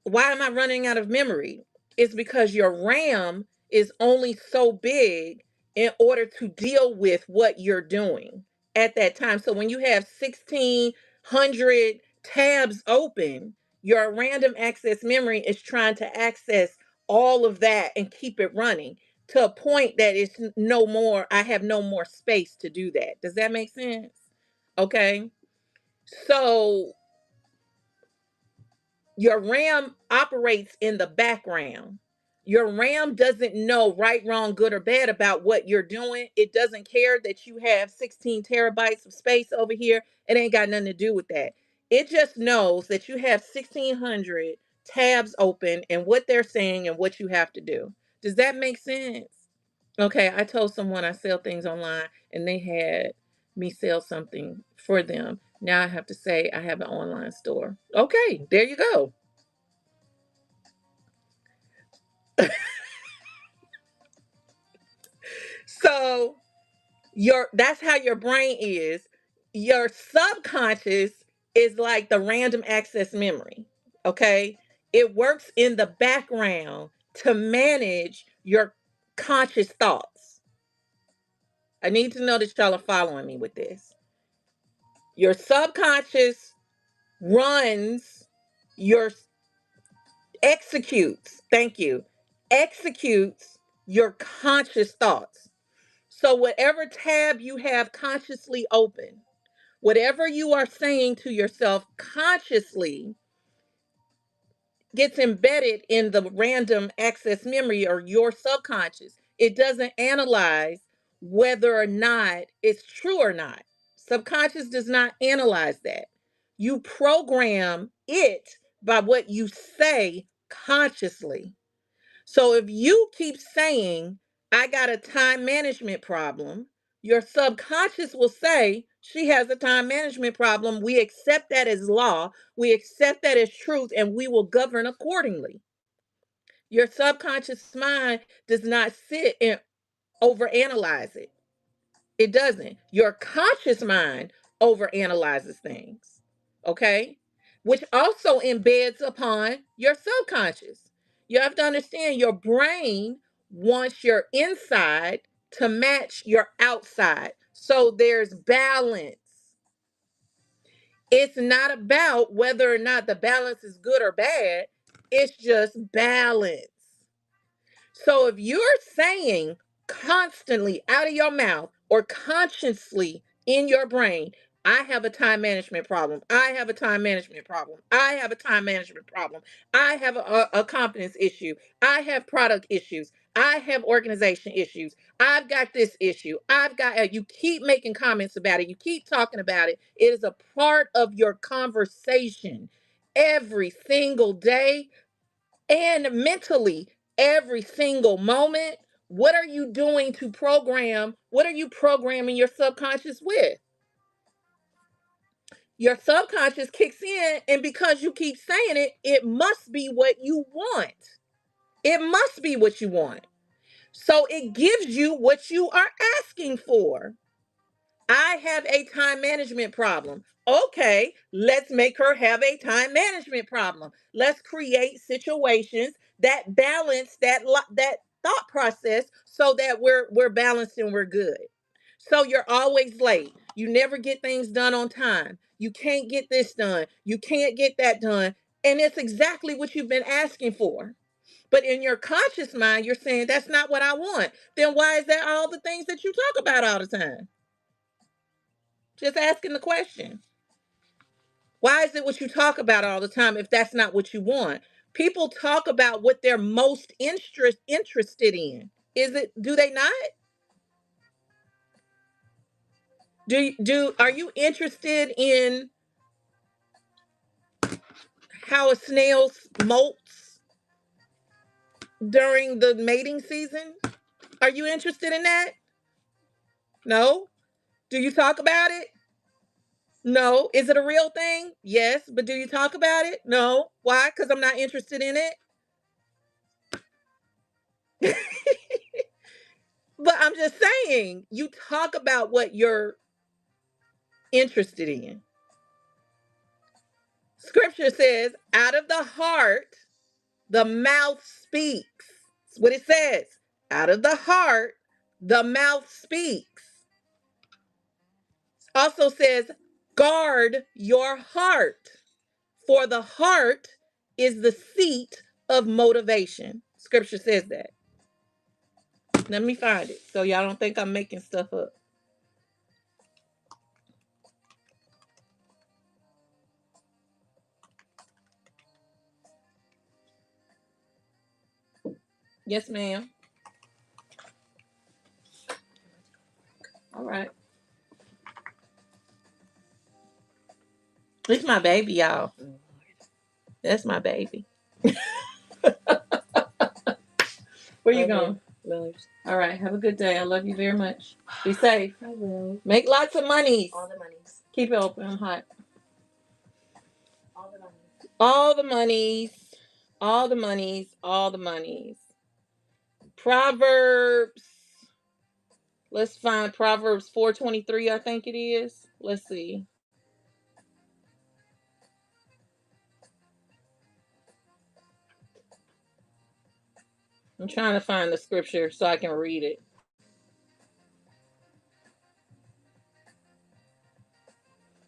Why am I running out of memory? It's because your RAM is only so big in order to deal with what you're doing at that time. So when you have 1600 tabs open, your random access memory is trying to access all of that and keep it running to a point that it's no more, I have no more space to do that. Does that make sense? Okay. So your RAM operates in the background. Your RAM doesn't know right, wrong, good, or bad about what you're doing. It doesn't care that you have 16 terabytes of space over here. It ain't got nothing to do with that. It just knows that you have 1600 tabs open and what they're saying and what you have to do. Does that make sense? Okay, I told someone I sell things online and they had me sell something for them. Now I have to say I have an online store. Okay, there you go. So your that's how your brain is. Your subconscious is like the random access memory. Okay? It works in the background to manage your conscious thoughts. I need to know that y'all are following me with this. Your subconscious runs your thank you, executes your conscious thoughts. So whatever tab you have consciously open, whatever you are saying to yourself consciously gets embedded in the random access memory or your subconscious. It doesn't analyze whether or not it's true or not. Subconscious does not analyze that. You program it by what you say consciously. So if you keep saying, I got a time management problem, your subconscious will say, she has a time management problem. We accept that as law. We accept that as truth, and we will govern accordingly. Your subconscious mind does not sit and overanalyze it. It doesn't. Your conscious mind overanalyzes things, okay? Which also embeds upon your subconscious. You have to understand your brain wants your inside to match your outside. So there's balance. It's not about whether or not the balance is good or bad, it's just balance. So if you're saying constantly out of your mouth or consciously in your brain, I have a time management problem. I have a time management problem. I have a time management problem. I have a confidence issue. I have product issues. I have organization issues. I've got this issue. I've got, you keep making comments about it. You keep talking about it. It is a part of your conversation every single day and mentally every single moment. What are you doing to program? What are you programming your subconscious with? Your subconscious kicks in, and because you keep saying it, it must be what you want. It must be what you want. So it gives you what you are asking for. I have a time management problem. Okay, let's make her have a time management problem. Let's create situations that balance that thought process so that we're balanced and we're good. So you're always late. You never get things done on time. You can't get this done. You can't get that done. And it's exactly what you've been asking for. But in your conscious mind, you're saying that's not what I want. Then why is that all the things that you talk about all the time? Just asking the question. Why is it what you talk about all the time if that's not what you want? People talk about what they're most interested in. Is it, do they not? Do are you interested in how a snail molts during the mating season? Are you interested in that? No. Do you talk about it? No. Is it a real thing? Yes. But do you talk about it? No. Why? Because I'm not interested in it. But I'm just saying, you talk about what you're interested in. Scripture says, out of the heart, the mouth speaks. That's what it says. Out of the heart, the mouth speaks. Also says, guard your heart, for the heart is the seat of motivation. Scripture says that. Let me find it so y'all don't think I'm making stuff up. Yes, ma'am. All right. It's my baby, y'all. That's my baby. Where you going? Millers. All right. Have a good day. I love you very much. Be safe. I will. Make lots of monies. All the monies. Keep it open. I'm hot. All the monies. All the monies. All the monies. All the monies. Proverbs. Let's find Proverbs 4:23, I think it is. Let's see. I'm trying to find the scripture so I can read it.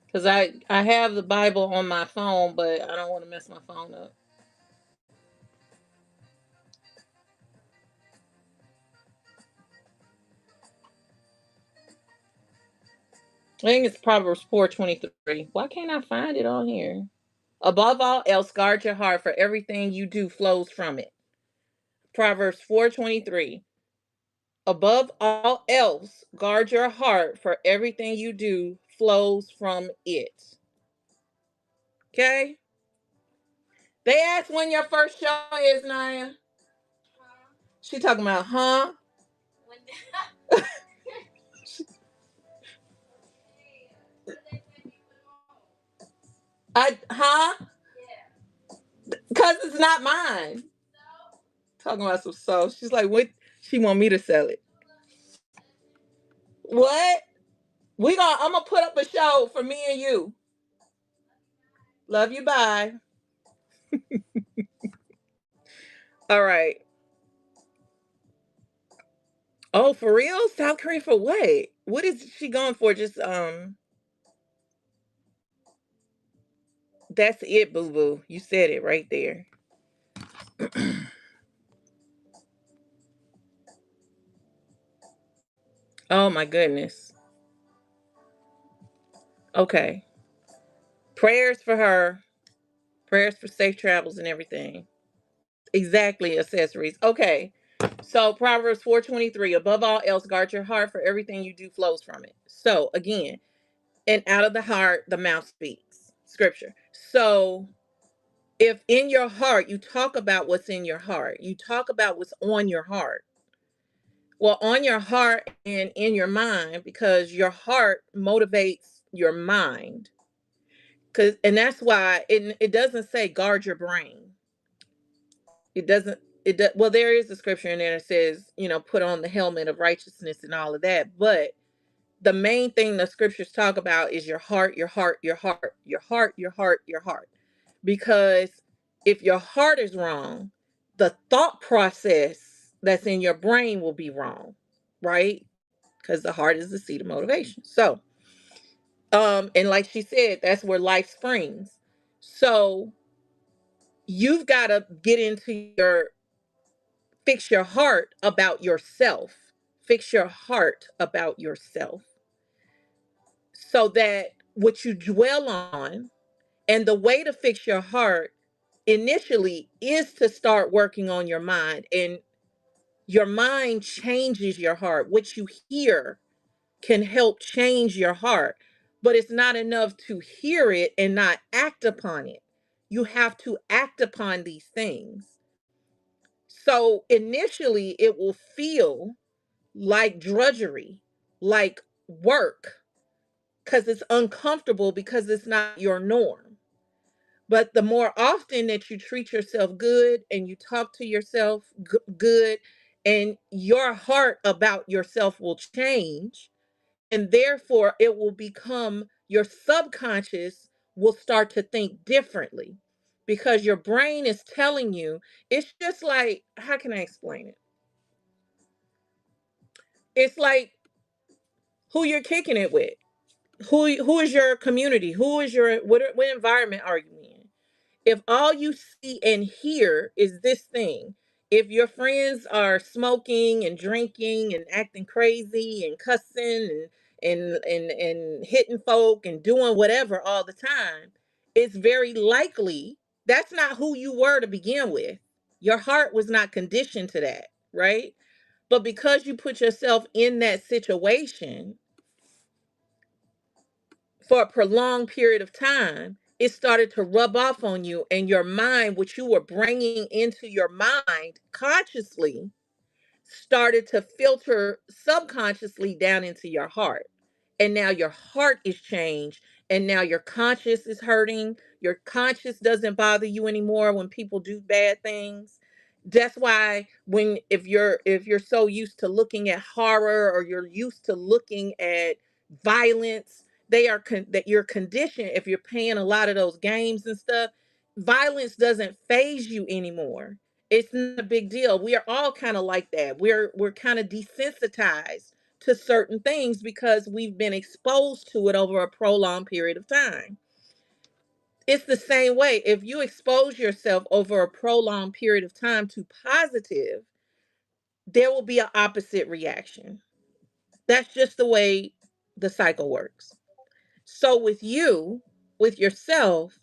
Because I have the Bible on my phone, but I don't want to mess my phone up. I think it's Proverbs 4:23. Why can't I find it on here? Above all else, guard your heart, for everything you do flows from it. Proverbs 4:23. Above all else, guard your heart, for everything you do flows from it. Okay? They asked when your first show is, Naya. She talking about, huh? Huh? Because it's not mine. Talking about some soul. She's like, what? She want me to sell it. What? I'm gonna put up a show for me and you. Love you, bye. All right. Oh, for real? South Korea for what? What is she going for? Just that's it, boo boo. You said it right there. Oh my goodness. Okay. Prayers for her. Prayers for safe travels and everything. Exactly, accessories. Okay. So Proverbs 4:23, above all else, guard your heart, for everything you do flows from it. So again, and out of the heart, the mouth speaks. Scripture. So if in your heart, you talk about what's in your heart, you talk about what's on your heart. Well, on your heart and in your mind, because your heart motivates your mind. And that's why it doesn't say guard your brain. It doesn't. Well, there is a scripture in there that says, put on the helmet of righteousness and all of that. But the main thing the scriptures talk about is your heart, your heart, your heart, your heart, your heart, your heart. Because if your heart is wrong, the thought process that's in your brain will be wrong, right? Because the heart is the seat of motivation. So, and like she said, that's where life springs. So you've got to get into fix your heart about yourself. Fix your heart about yourself so that what you dwell on, and the way to fix your heart initially is to start working on your mind. And your mind changes your heart. What you hear can help change your heart, but it's not enough to hear it and not act upon it. You have to act upon these things. So initially, it will feel like drudgery, like work, because it's uncomfortable, because it's not your norm. But the more often that you treat yourself good and you talk to yourself good, and your heart about yourself will change, and therefore it will become your subconscious will start to think differently, because your brain is telling you. It's just like, how can I explain it? It's like who you're kicking it with. Who is your community? Who is your what environment are you in? If all you see and hear is this thing, If your friends are smoking and drinking and acting crazy and cussing and hitting folk and doing whatever all the time, it's very likely that's not who you were to begin with. Your heart was not conditioned to that, right? But because you put yourself in that situation for a prolonged period of time, it started to rub off on you, and your mind, which you were bringing into your mind consciously, started to filter subconsciously down into your heart. And now your heart is changed. And now your conscience is hurting. Your conscience doesn't bother you anymore when people do bad things. That's why when if you're so used to looking at horror, or you're used to looking at violence, that you're conditioned. If you're playing a lot of those games and stuff, violence doesn't phase you anymore. It's not a big deal. We are all kind of like that. We're kind of desensitized to certain things because we've been exposed to it over a prolonged period of time. It's the same way. If you expose yourself over a prolonged period of time to positive, there will be an opposite reaction. That's just the way the cycle works. So with you, with yourself,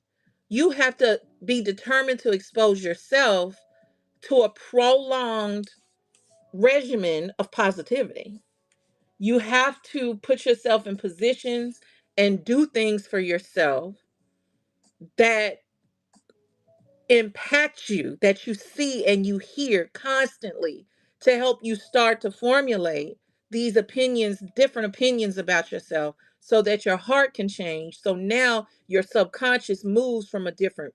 you have to be determined to expose yourself to a prolonged regimen of positivity. You have to put yourself in positions and do things for yourself that impact you, that you see and you hear constantly, to help you start to formulate these opinions, different opinions about yourself, so that your heart can change. So now your subconscious moves from a different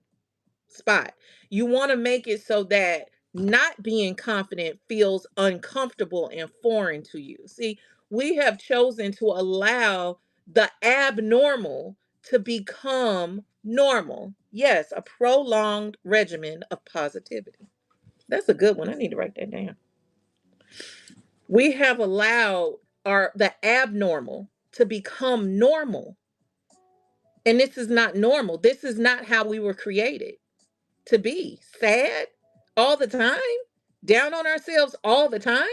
spot. You want to make it so that not being confident feels uncomfortable and foreign to you. See, we have chosen to allow the abnormal to become normal. Yes, a prolonged regimen of positivity. That's a good one. I need to write that down. We have allowed the abnormal to become normal. And this is not normal. This is not how we were created to be. Sad all the time, down on ourselves all the time.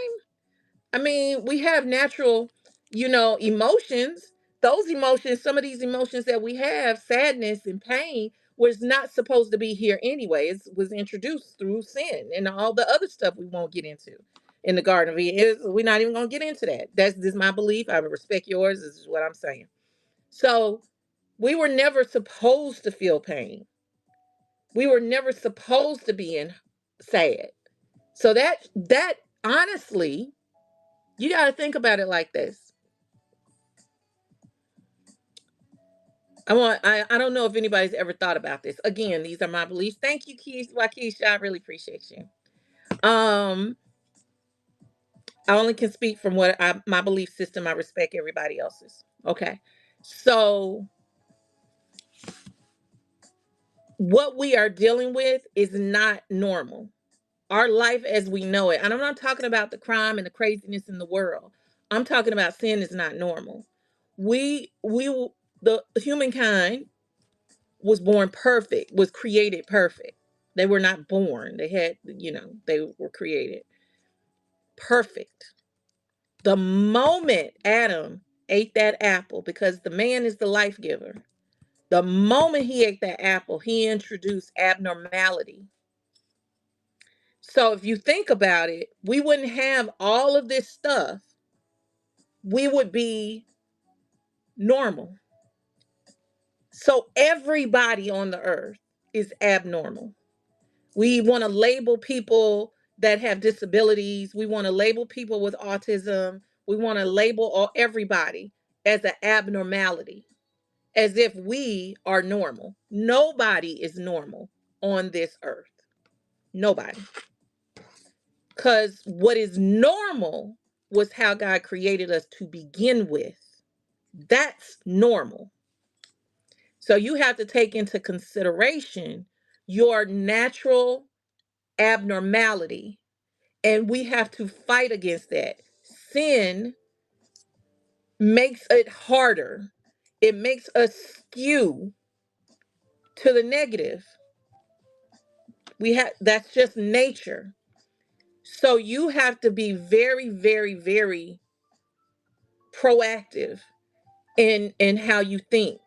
I mean, we have natural, emotions. Those emotions, some of these emotions that we have, sadness and pain, was not supposed to be here anyway. It was introduced through sin and all the other stuff we won't get into in the Garden of Eden. We're not even going to get into that. This is my belief. I respect yours. This is what I'm saying. So we were never supposed to feel pain. We were never supposed to be in sad. So that honestly, you got to think about it like this. I don't know if anybody's ever thought about this. Again, these are my beliefs. Thank you, Waukesha. I really appreciate you. I only can speak from my belief system. I respect everybody else's. Okay. So what we are dealing with is not normal. Our life as we know it. And I'm not talking about the crime and the craziness in the world. I'm talking about sin is not normal. We the humankind was born perfect, was created perfect. They were not born. They were created perfect. The moment Adam ate that apple, because the man is the life giver, the moment he ate that apple, he introduced abnormality. So if you think about it, we wouldn't have all of this stuff. We would be normal. So everybody on the earth is abnormal. We want to label people that have disabilities. We want to label people with autism. We want to label everybody as an abnormality, as if we are normal. Nobody is normal on this earth. Nobody. Because what is normal was how God created us to begin with. That's normal. So you have to take into consideration your natural abnormality, and we have to fight against that. Sin makes it harder, it makes us skew to the negative. That's just nature. So you have to be very, very, very proactive in how you think,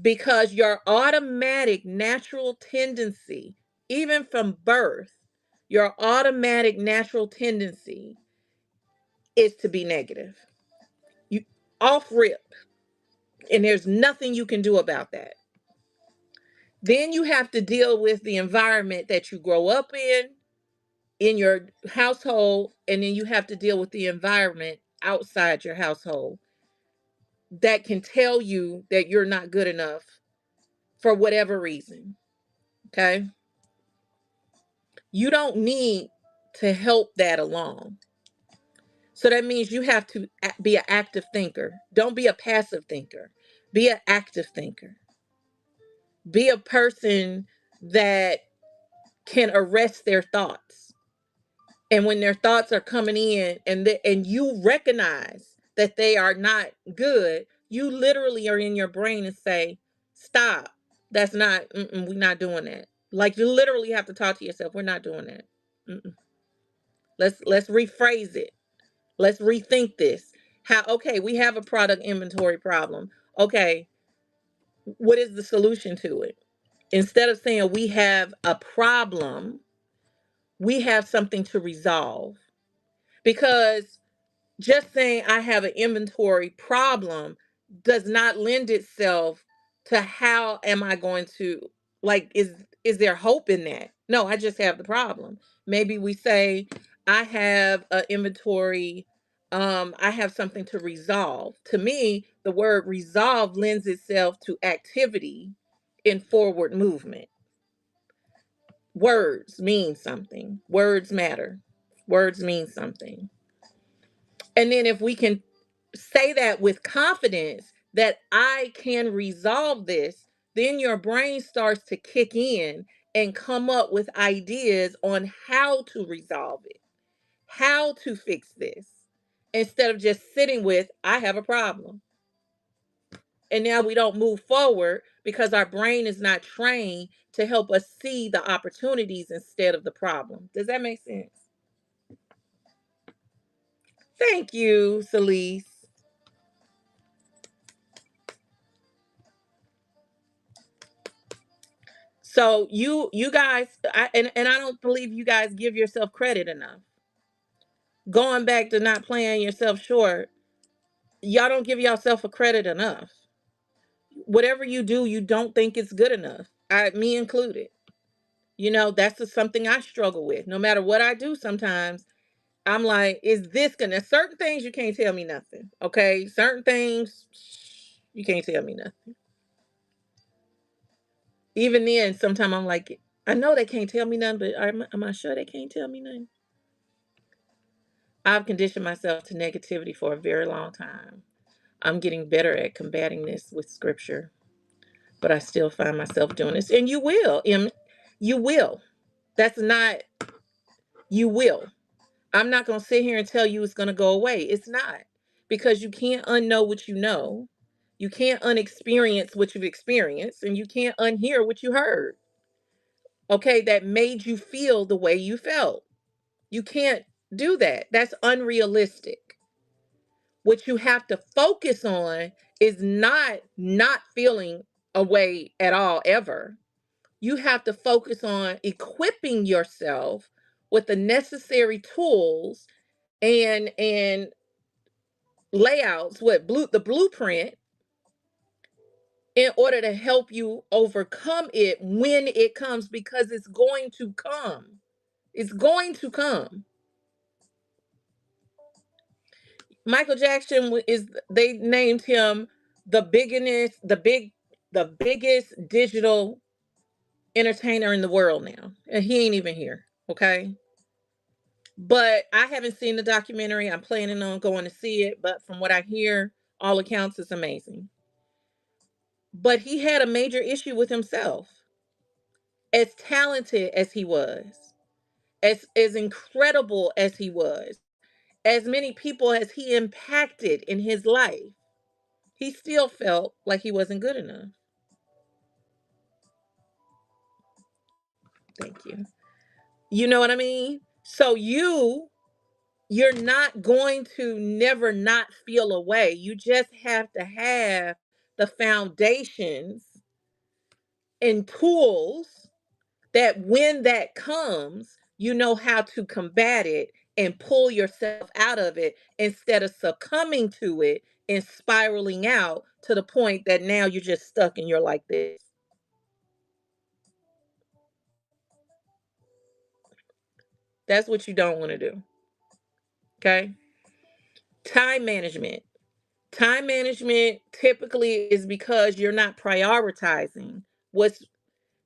because your automatic natural tendency, even from birth, your automatic natural tendency is to be negative. You off rip, and there's nothing you can do about that. Then you have to deal with the environment that you grow up in your household, and then you have to deal with the environment outside your household that can tell you that you're not good enough for whatever reason. Okay? You don't need to help that along. So that means you have to be an active thinker. Don't be a passive thinker. Be an active thinker. Be a person that can arrest their thoughts. And when their thoughts are coming in, and you recognize that they are not good, you literally are in your brain and say, "Stop. That's not. We're not doing that." Like, you literally have to talk to yourself. We're not doing that. Mm-mm. Let's rephrase it. Let's rethink this. How? Okay, we have a product inventory problem. Okay, what is the solution to it? Instead of saying we have a problem, we have something to resolve. Because just saying I have an inventory problem does not lend itself to how am I going to, like, is there hope in that? No, I just have the problem. Maybe we say I have an inventory, I have something to resolve. To me, the word resolve lends itself to activity in forward movement. Words mean something. Words matter. Words mean something. And then if we can say that with confidence that I can resolve this, then your brain starts to kick in and come up with ideas on how to resolve it, how to fix this, instead of just sitting with, I have a problem. And now we don't move forward because our brain is not trained to help us see the opportunities instead of the problem. Does that make sense? Thank you, Celise. So you guys, and I don't believe you guys give yourself credit enough. Going back to not playing yourself short, y'all don't give yourself a credit enough. Whatever you do, you don't think it's good enough. Me included. That's just something I struggle with. No matter what I do, sometimes I'm like, is this gonna? Certain things you can't tell me nothing. Okay, certain things you can't tell me nothing. Even then, sometimes I'm like, I know they can't tell me nothing, but am I sure they can't tell me nothing? I've conditioned myself to negativity for a very long time. I'm getting better at combating this with scripture, but I still find myself doing this. And you will, you will. That's not, you will. I'm not going to sit here and tell you it's going to go away. It's not, because you can't unknow what you know. You can't unexperience what you've experienced, and you can't unhear what you heard. Okay, that made you feel the way you felt. You can't do that. That's unrealistic. What you have to focus on is not feeling a way at all ever. You have to focus on equipping yourself with the necessary tools and layouts, the blueprint, in order to help you overcome it when it comes, because it's going to come. It's going to come. Michael Jackson is, they named him the biggest digital entertainer in the world now. And he ain't even here, okay? But I haven't seen the documentary. I'm planning on going to see it, but from what I hear, all accounts is amazing. But he had a major issue with himself. As talented as he was, as incredible as he was, as many people as he impacted in his life, he still felt like he wasn't good enough. Thank you. You know what I mean? So you're not going to never not feel a way. You just have to have the foundations and tools that when that comes, you know how to combat it and pull yourself out of it instead of succumbing to it and spiraling out to the point that now you're just stuck and you're like this. That's what you don't want to do. Okay. Time management. Time management typically is because you're not prioritizing. What's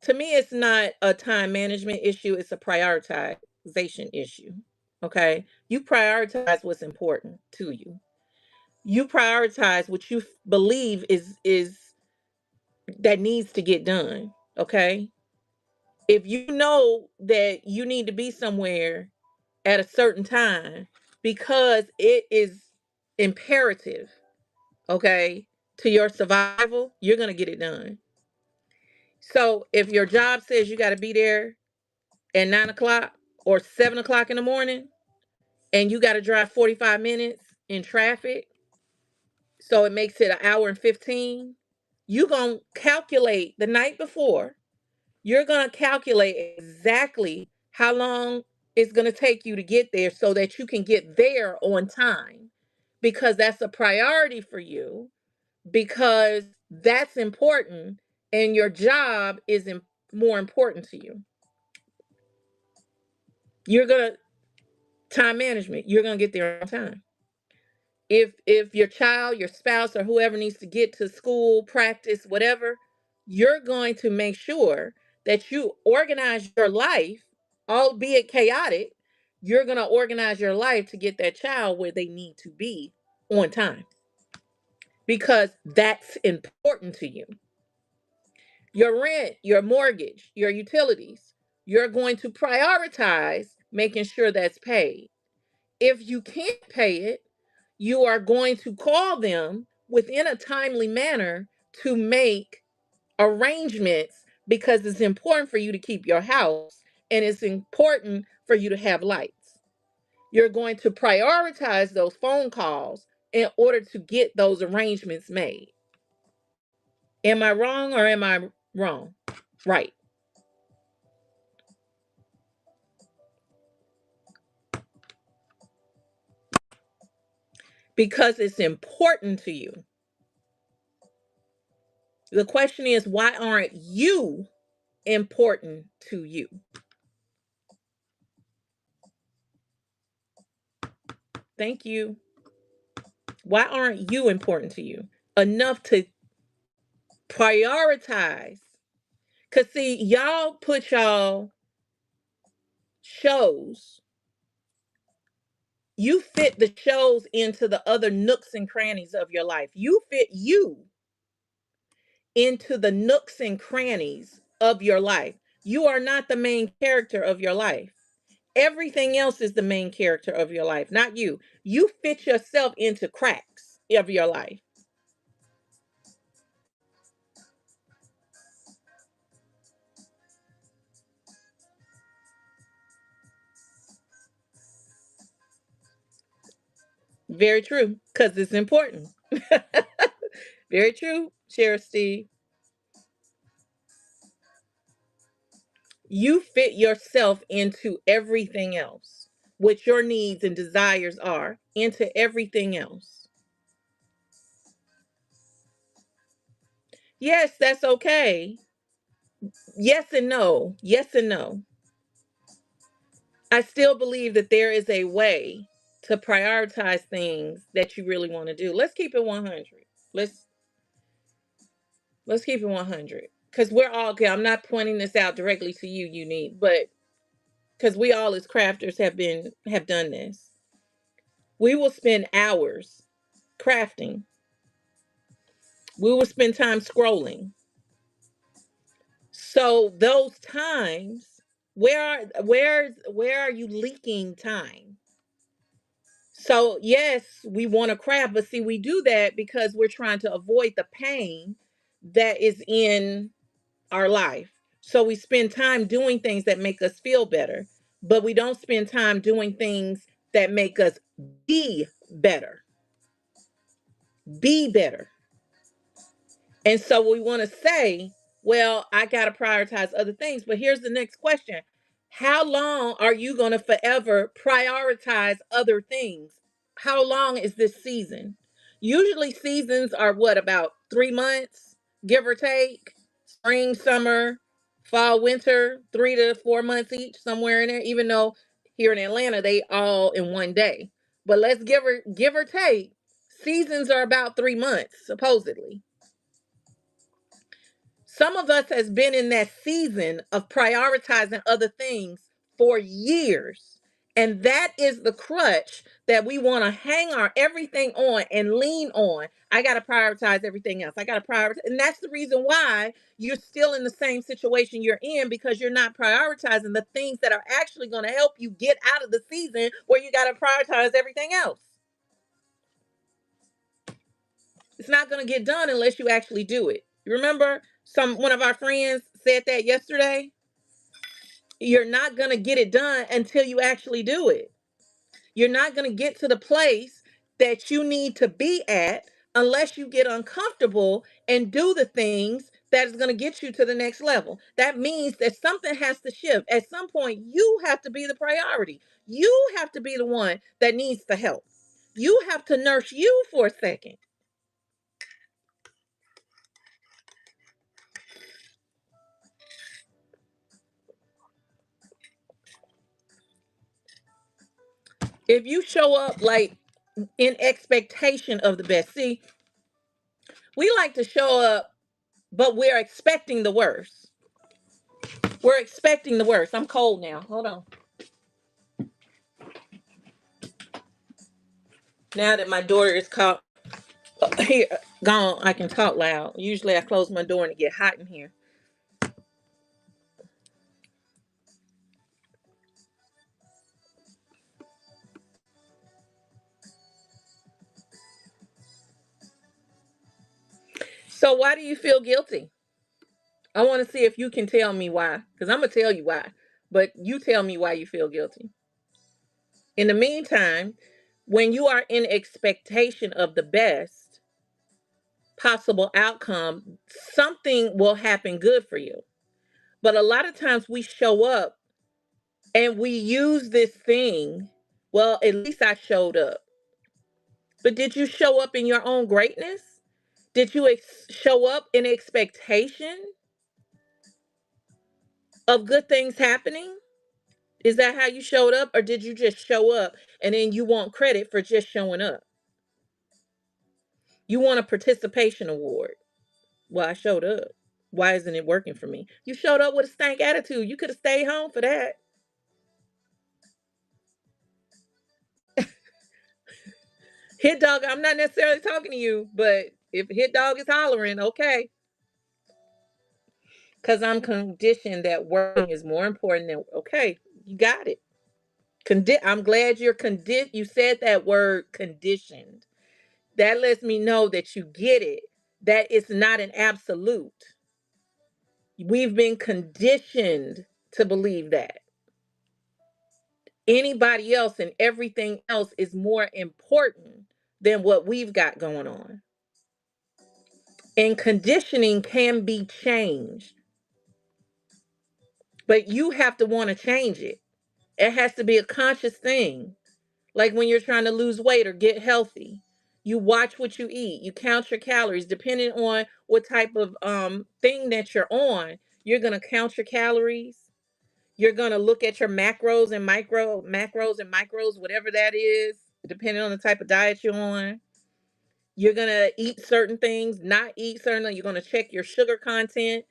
To me, it's not a time management issue, it's a prioritization issue. Okay. You prioritize what's important to you. You prioritize what you believe is that needs to get done. Okay. If you know that you need to be somewhere at a certain time because it is imperative, okay, to your survival, you're going to get it done. So if your job says you got to be there at 9 o'clock or 7 o'clock in the morning and you got to drive 45 minutes in traffic, so it makes it an hour and 15, you're going to calculate the night before. You're going to calculate exactly how long it's going to take you to get there so that you can get there on time because that's a priority for you, because that's important and your job is more important to you. You're going to time management. You're going to get there on time. If your child, your spouse or whoever needs to get to school, practice, whatever, you're going to make sure that you organize your life, albeit chaotic. You're going to organize your life to get that child where they need to be on time because that's important to you. Your rent, your mortgage, your utilities, you're going to prioritize making sure that's paid. If you can't pay it, you are going to call them within a timely manner to make arrangements because it's important for you to keep your house and it's important for you to have lights. You're going to prioritize those phone calls in order to get those arrangements made. Am I wrong or am I wrong? Right. Because it's important to you. The question is, why aren't you important to you? Thank you. Why aren't you important to you enough to prioritize? Because, see, y'all put y'all shows, you fit the shows into the other nooks and crannies of your life. You fit you into the nooks and crannies of your life. You are not the main character of your life. Everything else is the main character of your life, not you. You fit yourself into cracks of your life. Very true, because it's important. Very true, Sheriff Steve. You fit yourself into everything else, what your needs and desires are, into everything else. Yes, that's okay. Yes and no. Yes and no. I still believe that there is a way to prioritize things that you really want to do. Let's keep it 100. Let's let's keep it 100 cuz we're all okay. I'm not pointing this out directly to you, Unique, but cuz we all as crafters have done this. We will spend hours crafting. We will spend time scrolling. So those times, where are you leaking time? So yes, we want to craft, but see, we do that because we're trying to avoid the pain that is in our life. So we spend time doing things that make us feel better. but we don't spend time doing things that make us be better. Be better. And so we want to say, well, I got to prioritize other things. But here's the next question: how long are you going to forever prioritize other things? How long is this season? Usually, seasons are what, about 3 months, give or take? Spring, summer, fall, winter, 3 to 4 months each, somewhere in there, even though here in Atlanta, they all in one day. But let's give or take. Seasons are about 3 months, supposedly. Some of us has been in that season of prioritizing other things for years. And that is the crutch that we want to hang our everything on and lean on. I got to prioritize everything else. I got to prioritize. And that's the reason why you're still in the same situation you're in, because you're not prioritizing the things that are actually going to help you get out of the season where you got to prioritize everything else. It's not going to get done unless you actually do it. You remember one of our friends said that yesterday? You're not going to get it done until you actually do it. You're not going to get to the place that you need to be at unless you get uncomfortable and do the things that is going to get you to the next level. That means that something has to shift. At some point, you have to be the priority. You have to be the one that needs the help. You have to nurse you for a second. If you show up like in expectation of the best. See, we like to show up, but we're expecting the worst. We're expecting the worst. I'm cold now. Hold on. Now that my daughter is caught here, gone, I can talk loud. Usually I close my door and it get hot in here. So why do you feel guilty? I want to see if you can tell me why. Because I'm going to tell you why. But you tell me why you feel guilty. In the meantime, when you are in expectation of the best possible outcome, something will happen good for you. But a lot of times we show up and we use this thing. Well, at least I showed up. But did you show up in your own greatness? Did you show up in expectation of good things happening? Is that how you showed up? Or did you just show up and then you want credit for just showing up? You want a participation award. Well, I showed up. Why isn't it working for me? You showed up with a stank attitude. You could have stayed home for that. Hit dog, I'm not necessarily talking to you, but if hit dog is hollering, okay. Because I'm conditioned that working is more important than, okay, you got it. I'm glad you said that word, conditioned. That lets me know that you get it, that it's not an absolute. We've been conditioned to believe that anybody else and everything else is more important than what we've got going on. And conditioning can be changed, but you have to want to change it. It has to be a conscious thing. Like when you're trying to lose weight or get healthy, you watch what you eat, you count your calories depending on what type of thing that you're on. You're going to count your calories. You're going to look at your macros and micros, whatever that is, depending on the type of diet you're on. You're going to eat certain things, not eat certain. You're going to check your sugar content.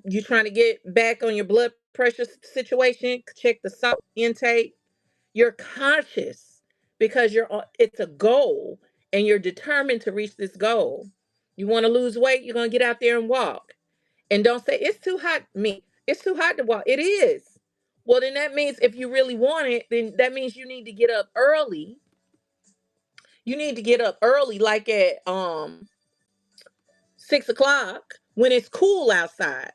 You're trying to get back on your blood pressure situation, check the salt intake. You're conscious because it's a goal and you're determined to reach this goal. You want to lose weight, you're going to get out there and walk. And don't say it's too hot. It's too hot to walk. It is. Well, then that means if you really want it, then that means you need to get up early. You need to get up early, like at 6 o'clock when it's cool outside.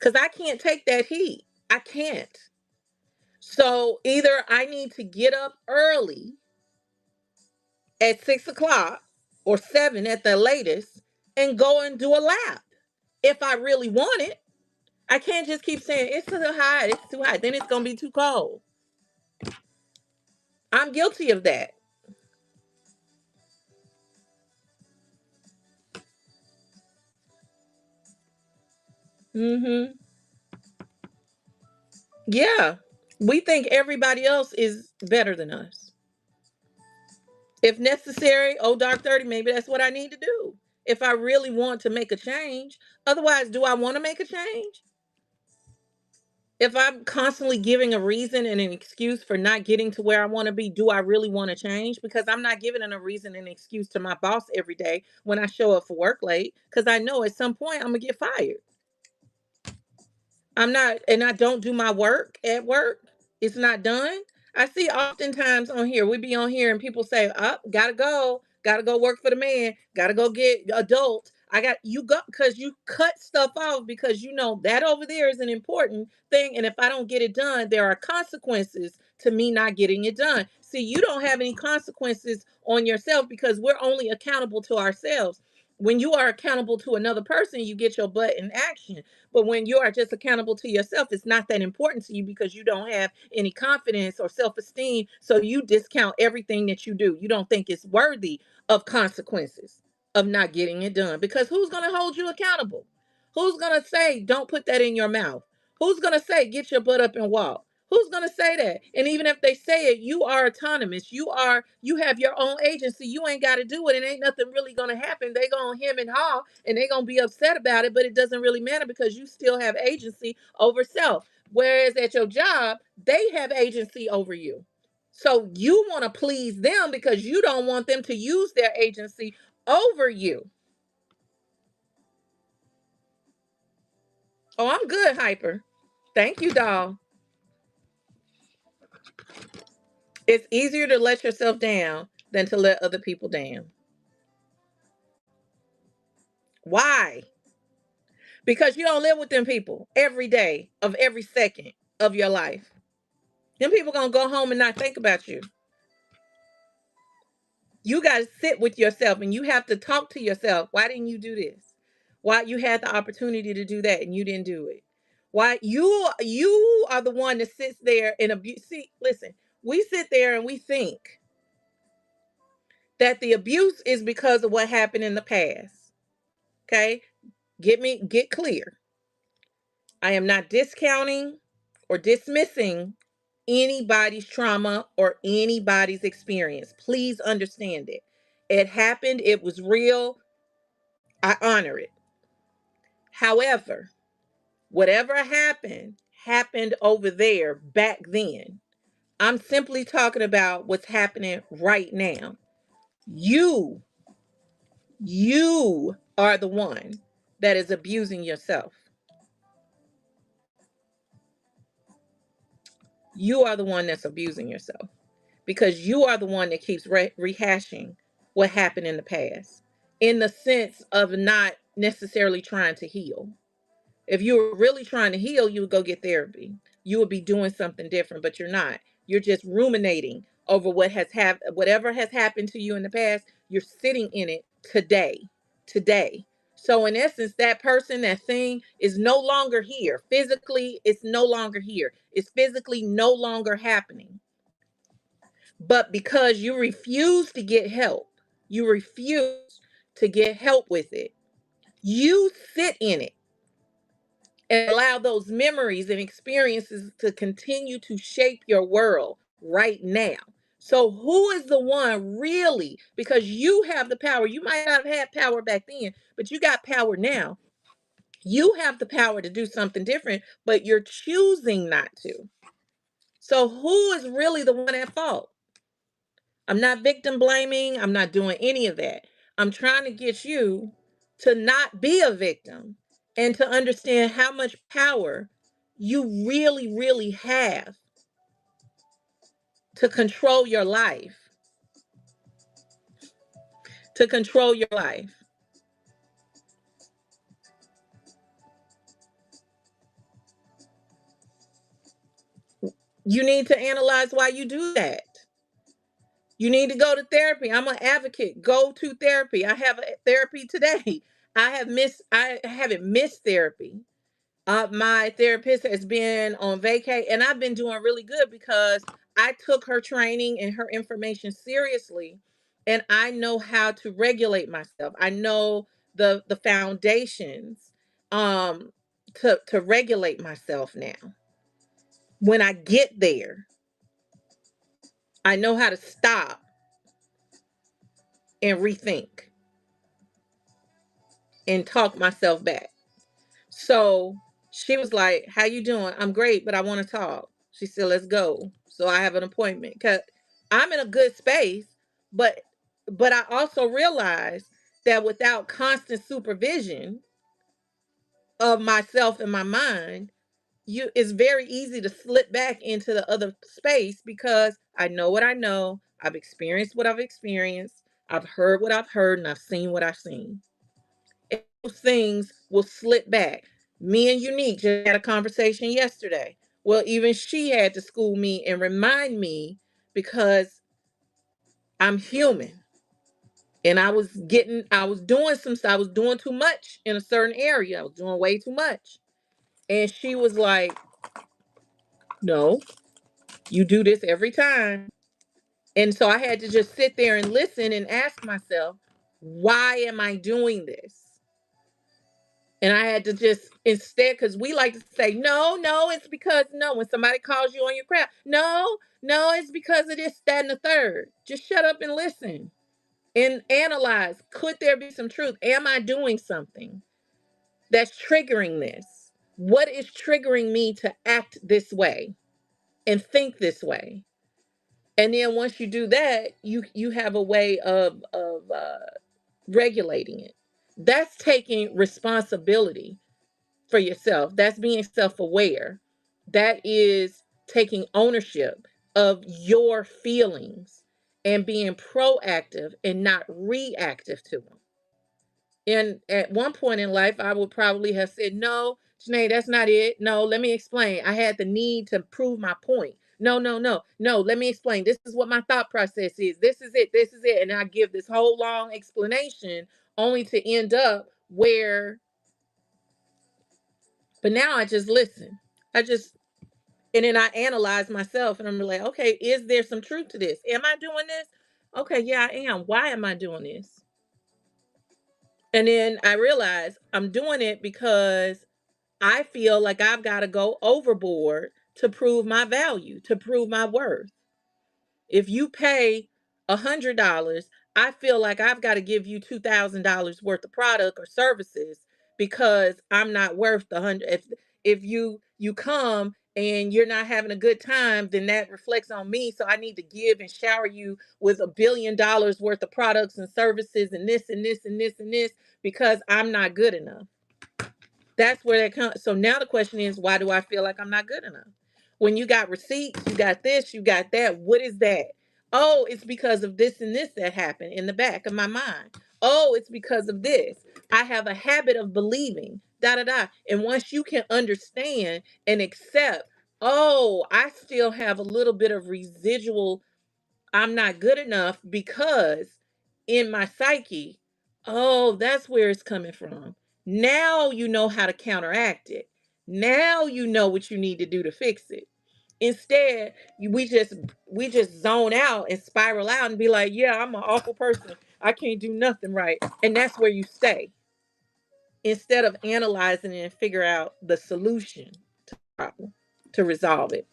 Cause I can't take that heat. I can't. So either I need to get up early at 6 o'clock or 7 at the latest and go and do a lap if I really want it. I can't just keep saying it's too hot, it's too hot. Then it's gonna be too cold. I'm guilty of that. Hmm. Yeah. We think everybody else is better than us. If necessary, oh dark 30, maybe that's what I need to do. If I really want to make a change. Otherwise, do I want to make a change? If I'm constantly giving a reason and an excuse for not getting to where I want to be, do I really want to change? Because I'm not giving a reason and excuse to my boss every day when I show up for work late, because I know at some point I'm gonna get fired. I'm not, and I don't do my work at work. It's not done. I see oftentimes on here, we be on here and people say, up, gotta go work for the man, gotta go get adult. I got you go because you cut stuff off because you know that over there is an important thing. And if I don't get it done, there are consequences to me not getting it done. See, you don't have any consequences on yourself because we're only accountable to ourselves. When you are accountable to another person, you get your butt in action. But when you are just accountable to yourself, it's not that important to you because you don't have any confidence or self esteem. So you discount everything that you do. You don't think it's worthy of consequences of not getting it done because who's going to hold you accountable? Who's going to say, don't put that in your mouth? Who's going to say, get your butt up and walk? Who's going to say that? And even if they say it, you are autonomous. You have your own agency. You ain't got to do it. And ain't nothing really going to happen. They going to hem and haw and they're going to be upset about it, but it doesn't really matter because you still have agency over self. Whereas at your job, they have agency over you. So you want to please them because you don't want them to use their agency over you. Oh, I'm good, Hyper. Thank you, doll. It's easier to let yourself down than to let other people down. Why? Because you don't live with them people every day of every second of your life. Them people gonna go home and not think about you. You got to sit with yourself and you have to talk to yourself. Why didn't you do this? Why you had the opportunity to do that and you didn't do it? Why you are the one that sits there and abuse. See, listen, we sit there and we think that the abuse is because of what happened in the past. Okay? Get clear. I am not discounting or dismissing anybody's trauma or anybody's experience. Please understand it. It happened, it was real. I honor it. However, whatever happened over there back then. I'm simply talking about what's happening right now. You, you are the one that is abusing yourself. You are the one that's abusing yourself because you are the one that keeps rehashing what happened in the past in the sense of not necessarily trying to heal. If you were really trying to heal, you would go get therapy. You would be doing something different, but you're not. You're just ruminating over whatever has happened to you in the past. You're sitting in it today. Today. So in essence, that person, that thing is no longer here. Physically, it's no longer here. It's physically no longer happening. But because you refuse to get help, you refuse to get help with it. You sit in it and allow those memories and experiences to continue to shape your world right now. So, who is the one really? Because you have the power. You might not have had power back then, but you got power now. You have the power to do something different, but you're choosing not to. So, who is really the one at fault? I'm not victim blaming. I'm not doing any of that. I'm trying to get you to not be a victim and to understand how much power you really, really have to control your life. To control your life. You need to analyze why you do that. You need to go to therapy. I'm an advocate. Go to therapy. I have a therapy today. I haven't missed therapy. My therapist has been on vacay, and I've been doing really good because I took her training and her information seriously, and I know how to regulate myself. I know the foundations um to regulate myself now. When I get there, I know how to stop and rethink and talk myself back. So she was like, "How you doing?" "I'm great, but I want to talk." She said, "Let's go." So I have an appointment because I'm in a good space, but I also realize that without constant supervision of myself and my mind, you it's very easy to slip back into the other space because I know what I know, I've experienced what I've experienced, I've heard what I've heard, and I've seen what I've seen. And those things will slip back. Me and Unique just had a conversation yesterday. Well, even she had to school me and remind me because I'm human. And I was doing some stuff. I was doing too much in a certain area. I was doing way too much. And she was like, "No, you do this every time." And so I had to just sit there and listen and ask myself, why am I doing this? And I had to just instead, because we like to say, no, no, it's because no, when somebody calls you on your crap, no, no, it's because of this, that, and the third. Just shut up and listen and analyze. Could there be some truth? Am I doing something that's triggering this? What is triggering me to act this way and think this way? And then once you do that, you have a way of regulating it. That's taking responsibility for yourself. That's being self aware. That is taking ownership of your feelings and being proactive and not reactive to them. And at one point in life, I would probably have said, "No, Janae, that's not it. No, let me explain. I had the need to prove my point. No, no, no, no, let me explain. This is what my thought process is. This is it. This is it." And I give this whole long explanation only to end up where, but now I just listen. I just, and then I analyze myself and I'm like, okay, is there some truth to this? Am I doing this? Okay, yeah, I am. Why am I doing this? And then I realize I'm doing it because I feel like I've got to go overboard to prove my value, to prove my worth. If you pay $100, I feel like I've got to give you $2,000 worth of product or services because I'm not worth the hundred. If you come and you're not having a good time, then that reflects on me. So I need to give and shower you with $1 billion worth of products and services and this and this and this and this because I'm not good enough. That's where that comes. So now the question is, why do I feel like I'm not good enough? When you got receipts, you got this, you got that. What is that? Oh, it's because of this and this that happened in the back of my mind. Oh, it's because of this. I have a habit of believing, da da da. And once you can understand and accept, oh, I still have a little bit of residual I'm not good enough because in my psyche, oh, that's where it's coming from. Now you know how to counteract it. Now you know what you need to do to fix it. Instead, we just zone out and spiral out and be like, yeah, I'm an awful person. I can't do nothing right. And that's where you stay. Instead of analyzing it and figure out the solution to the problem to resolve it.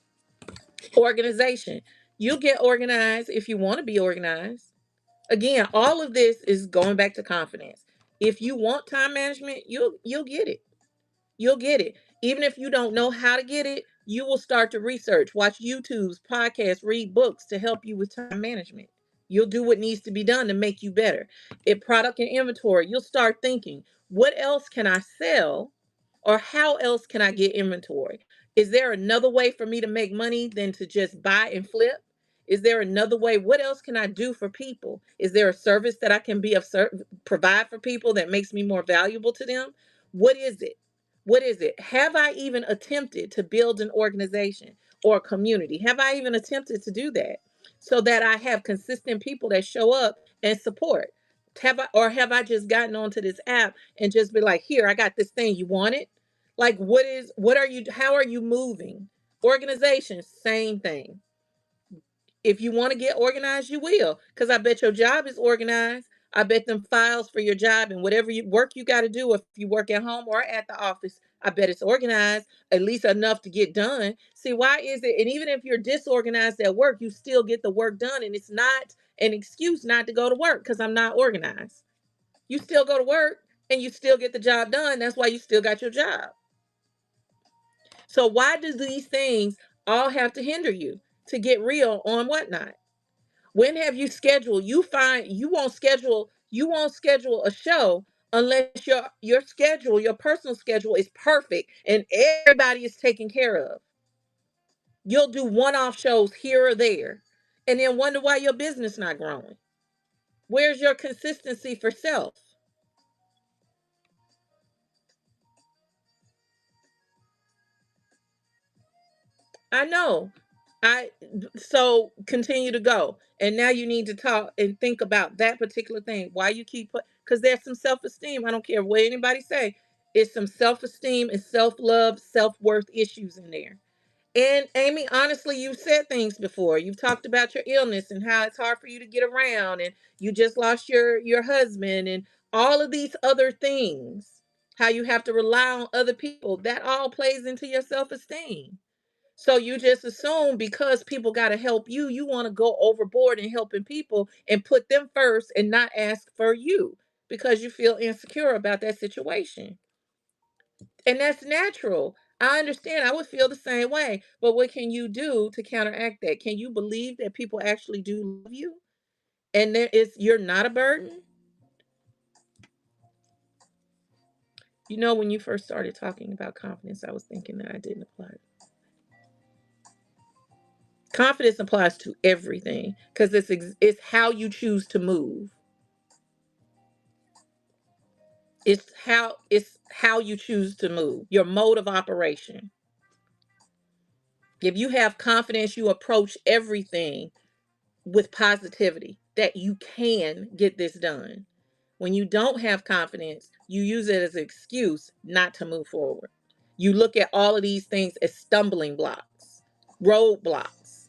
Organization. You'll get organized if you want to be organized. Again, all of this is going back to confidence. If you want time management, you'll get it. You'll get it. Even if you don't know how to get it, you will start to research, watch YouTube's podcasts, read books to help you with time management. You'll do what needs to be done to make you better. In product and inventory, you'll start thinking, what else can I sell or how else can I get inventory? Is there another way for me to make money than to just buy and flip? Is there another way? What else can I do for people? Is there a service that I can provide for people that makes me more valuable to them? What is it? What is it? Have I even attempted to build an organization? or community? Have I even attempted to do that so that I have consistent people that show up and support? Have I just gotten onto this app and just be like, here, I got this thing, you want it? Like, what are you, how are you moving? Organization, same thing. If you want to get organized, you will. Because I bet your job is organized. I bet them files for your job and whatever work you got to do, if you work at home or at the office, I bet it's organized, at least enough to get done. See, why is it? And even if you're disorganized at work, you still get the work done. And it's not an excuse not to go to work because I'm not organized. You still go to work and you still get the job done. That's why you still got your job. So why do these things all have to hinder you to get real on whatnot? When have you scheduled? You won't schedule a show unless your schedule, your personal schedule is perfect and everybody is taken care of. You'll do one-off shows here or there and then wonder why your business not growing. Where's your consistency for self? I know. I So continue to go. And now you need to talk and think about that particular thing. Why you keep put, because there's some self-esteem. I don't care what anybody say. It's some self-esteem and self-love, self-worth issues in there. And Amy, honestly, you've said things before. You've talked about your illness and how it's hard for you to get around, and you just lost your husband and all of these other things. How you have to rely on other people. That all plays into your self-esteem. So you just assume because people got to help you, you want to go overboard in helping people and put them first and not ask for you because you feel insecure about that situation. And that's natural. I understand. I would feel the same way. But what can you do to counteract that? Can you believe that people actually do love you and you're not a burden? You know, when you first started talking about confidence, I was thinking that I didn't apply. Confidence applies to everything because it's how you choose to move. It's how you choose to move, your mode of operation. If you have confidence, you approach everything with positivity that you can get this done. When you don't have confidence, you use it as an excuse not to move forward. You look at all of these things as stumbling blocks, roadblocks.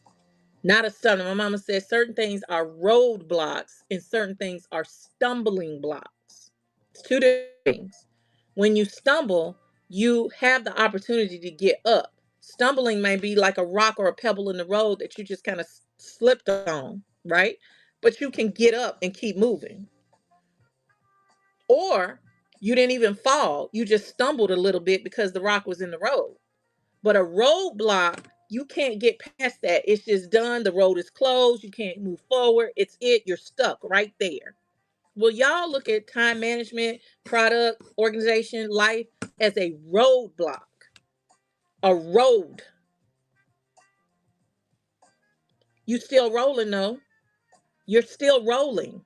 Not a stumbling. My mama said certain things are roadblocks and certain things are stumbling blocks. It's two different things. When you stumble, you have the opportunity to get up. Stumbling may be like a rock or a pebble in the road that you just kind of slipped on, right? But you can get up and keep moving. Or you didn't even fall. You just stumbled a little bit because the rock was in the road. But a roadblock, you can't get past that. It's just done. The road is closed. You can't move forward. It's it. You're stuck right there. Will y'all look at time management, product, organization, life as a roadblock? A road. You still rolling though. You're still rolling.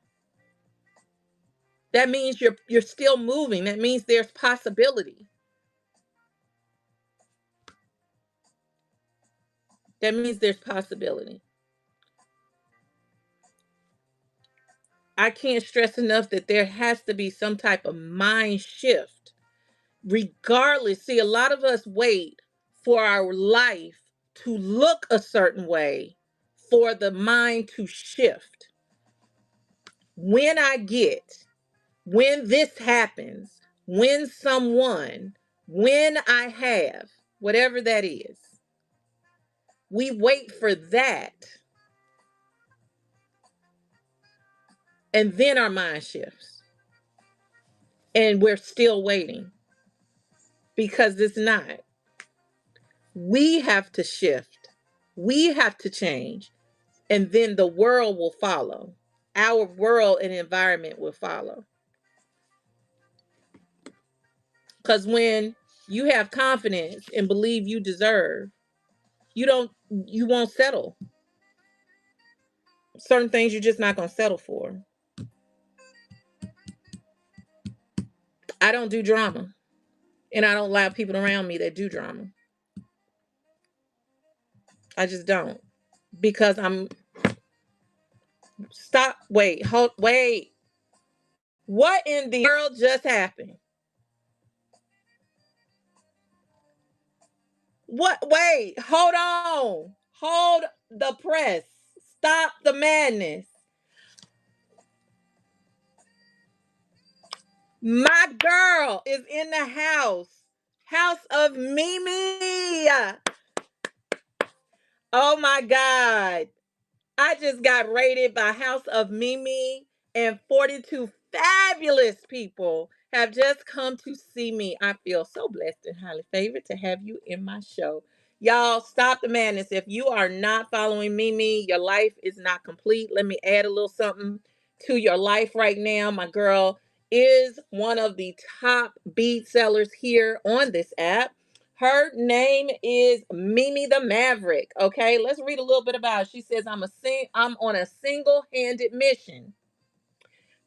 That means you're still moving. That means there's possibility. That means there's possibility. I can't stress enough that there has to be some type of mind shift. Regardless, see, a lot of us wait for our life to look a certain way for the mind to shift. When I get, when this happens, when someone, when I have, whatever that is, we wait for that and then our mind shifts and we're still waiting because it's not. We have to shift, we have to change, and then the world will follow. Our world and environment will follow. Because when you have confidence and believe you deserve, you won't settle. Certain things you're just not going to settle for. I don't do drama, and I don't allow people around me that do drama. I just don't. Because stop, wait, hold, wait. What in the world just happened? What? Wait, hold on. Hold the press. Stop the madness. My girl is in the house. House of Mimi. Oh my God. I just got rated by House of Mimi, and 42 fabulous people have just come to see me. I feel so blessed and highly favored to have you in my show. Y'all, stop the madness. If you are not following Mimi, your life is not complete. Let me add a little something to your life right now. My girl is one of the top beat sellers here on this app. Her name is Mimi the Maverick. Okay, let's read a little bit about it. She says, I'm on a single-handed mission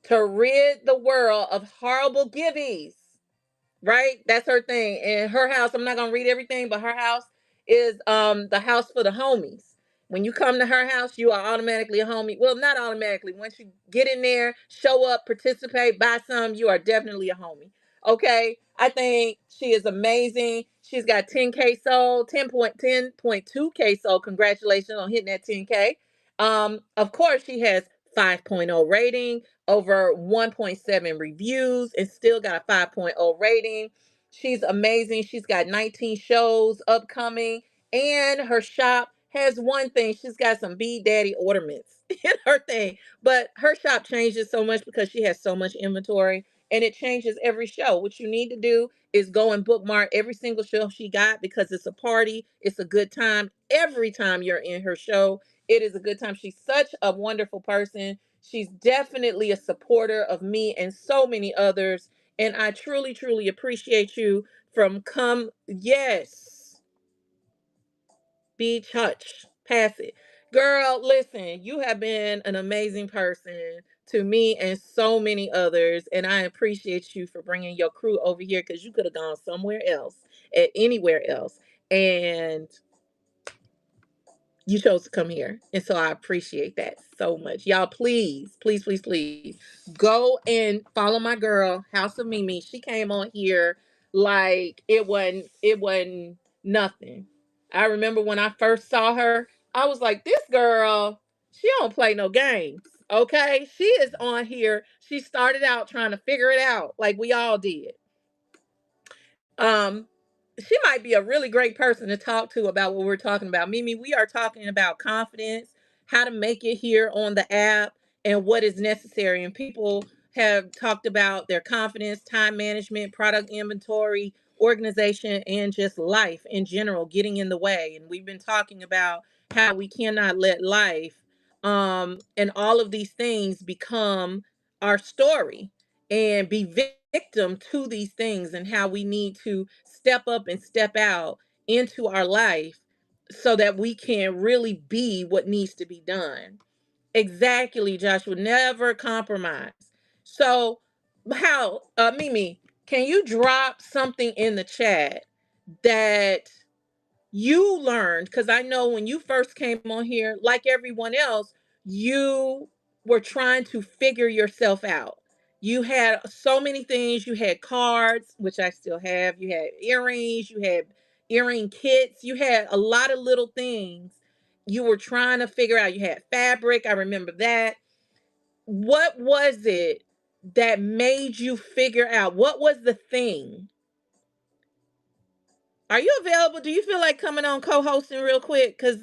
to rid the world of horrible gibbies, right? That's her thing. And her house, I'm not gonna read everything, but her house is the house for the homies. When you come to her house, you are automatically a homie. Well, not automatically. Once you get in there, show up, participate, buy some, you are definitely a homie. Okay. I think she is amazing. She's got 10K sold, 10.2K sold. Congratulations on hitting that 10K. Of course, she has 5.0 rating, over 1.7 reviews, and still got a 5.0 rating. She's amazing. She's got 19 shows upcoming, and her shop has one thing. She's got some Bee Daddy ornaments in her thing. But her shop changes so much because she has so much inventory, and it changes every show. What you need to do is go and bookmark every single show she got, because it's a party. It's a good time. Every time you're in her show, it is a good time. She's such a wonderful person. She's definitely a supporter of me and so many others. And I truly, truly appreciate you from come. Yes, Beach Hutch. Pass it. Girl, listen, you have been an amazing person to me and so many others. And I appreciate you for bringing your crew over here, because you could have gone somewhere else, at anywhere else. And you chose to come here. And so I appreciate that so much. Y'all, please, please, please, please go and follow my girl, House of Mimi. She came on here like it wasn't nothing. I remember when I first saw her, I was like, this girl, she don't play no games. Okay. She is on here. She started out trying to figure it out like we all did. um she might be a really great person to talk to about what we're talking about. Mimi, we are talking about confidence, how to make it here on the app, and what is necessary. And people have talked about their confidence, time management, product inventory, organization, and just life in general getting in the way. And we've been talking about how we cannot let life and all of these things become our story and be victim to these things, and how we need to step up and step out into our life so that we can really be what needs to be done. Exactly, Joshua. Never compromise. So, how, Mimi, can you drop something in the chat that you learned? Because I know when you first came on here, like everyone else, you were trying to figure yourself out. You had so many things. You had cards, which I still have. You had earrings. You had earring kits. You had a lot of little things you were trying to figure out. You had fabric. I remember that. What was it that made you figure out? What was the thing? Are you available? Do you feel like coming on co-hosting real quick? Because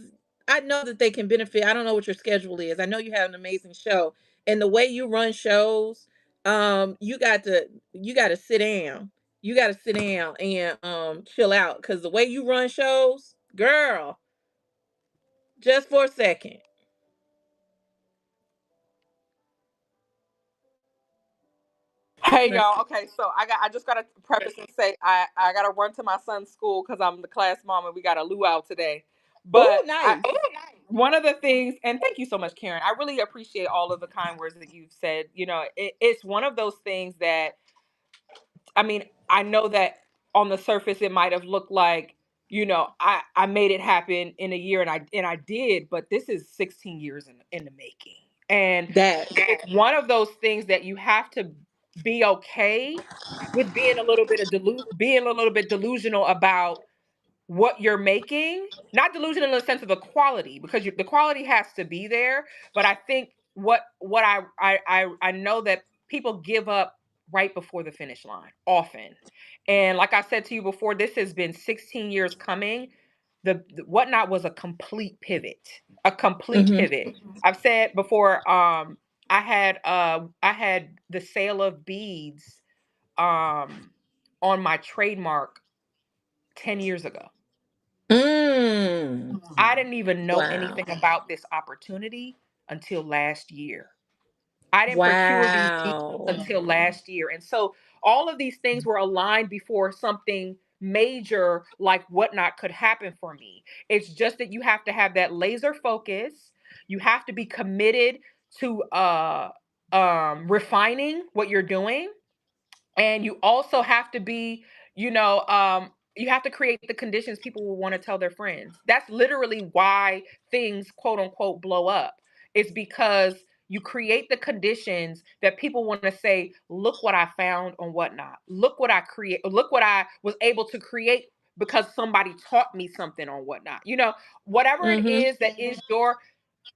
I know that they can benefit. I don't know what your schedule is. I know you have an amazing show, and the way you run shows, you got to sit down. You got to sit down and chill out, because the way you run shows, girl. Just for a second. Hey Let's. y'all. Okay, so I just gotta preface and say I gotta run to my son's school because I'm the class mom and we got a luau today. Oh, But nice. one of the things, and thank you so much, Karen. I really appreciate all of the kind words that you've said. It's one of those things that I mean I know that on the surface it might have looked like I made it happen in a year, and I did, but this is 16 years in the making. And That. it's one of those things that you have to be okay with being a little bit delusional about what you're making. Not delusional in the sense of the quality, because the quality has to be there. But I think what I know that people give up right before the finish line often. And like I said to you before, this has been 16 years coming. The Whatnot was a complete pivot. A complete Mm-hmm. pivot. I've said before, I had the sale of beads um on my trademark 10 years ago. Mm. I didn't even know Wow. anything about this opportunity until last year. I didn't procure these beats Wow. until last year. And so all of these things were aligned before something major like Whatnot could happen for me. It's just that you have to have that laser focus. You have to be committed to refining what you're doing, and you also have to be, you have to create the conditions people will want to tell their friends. That's literally why things quote unquote blow up. It's because you create the conditions that people want to say, look what I found on Whatnot, look what I create, look what I was able to create because somebody taught me something on Whatnot. Whatever it Mm-hmm. is that is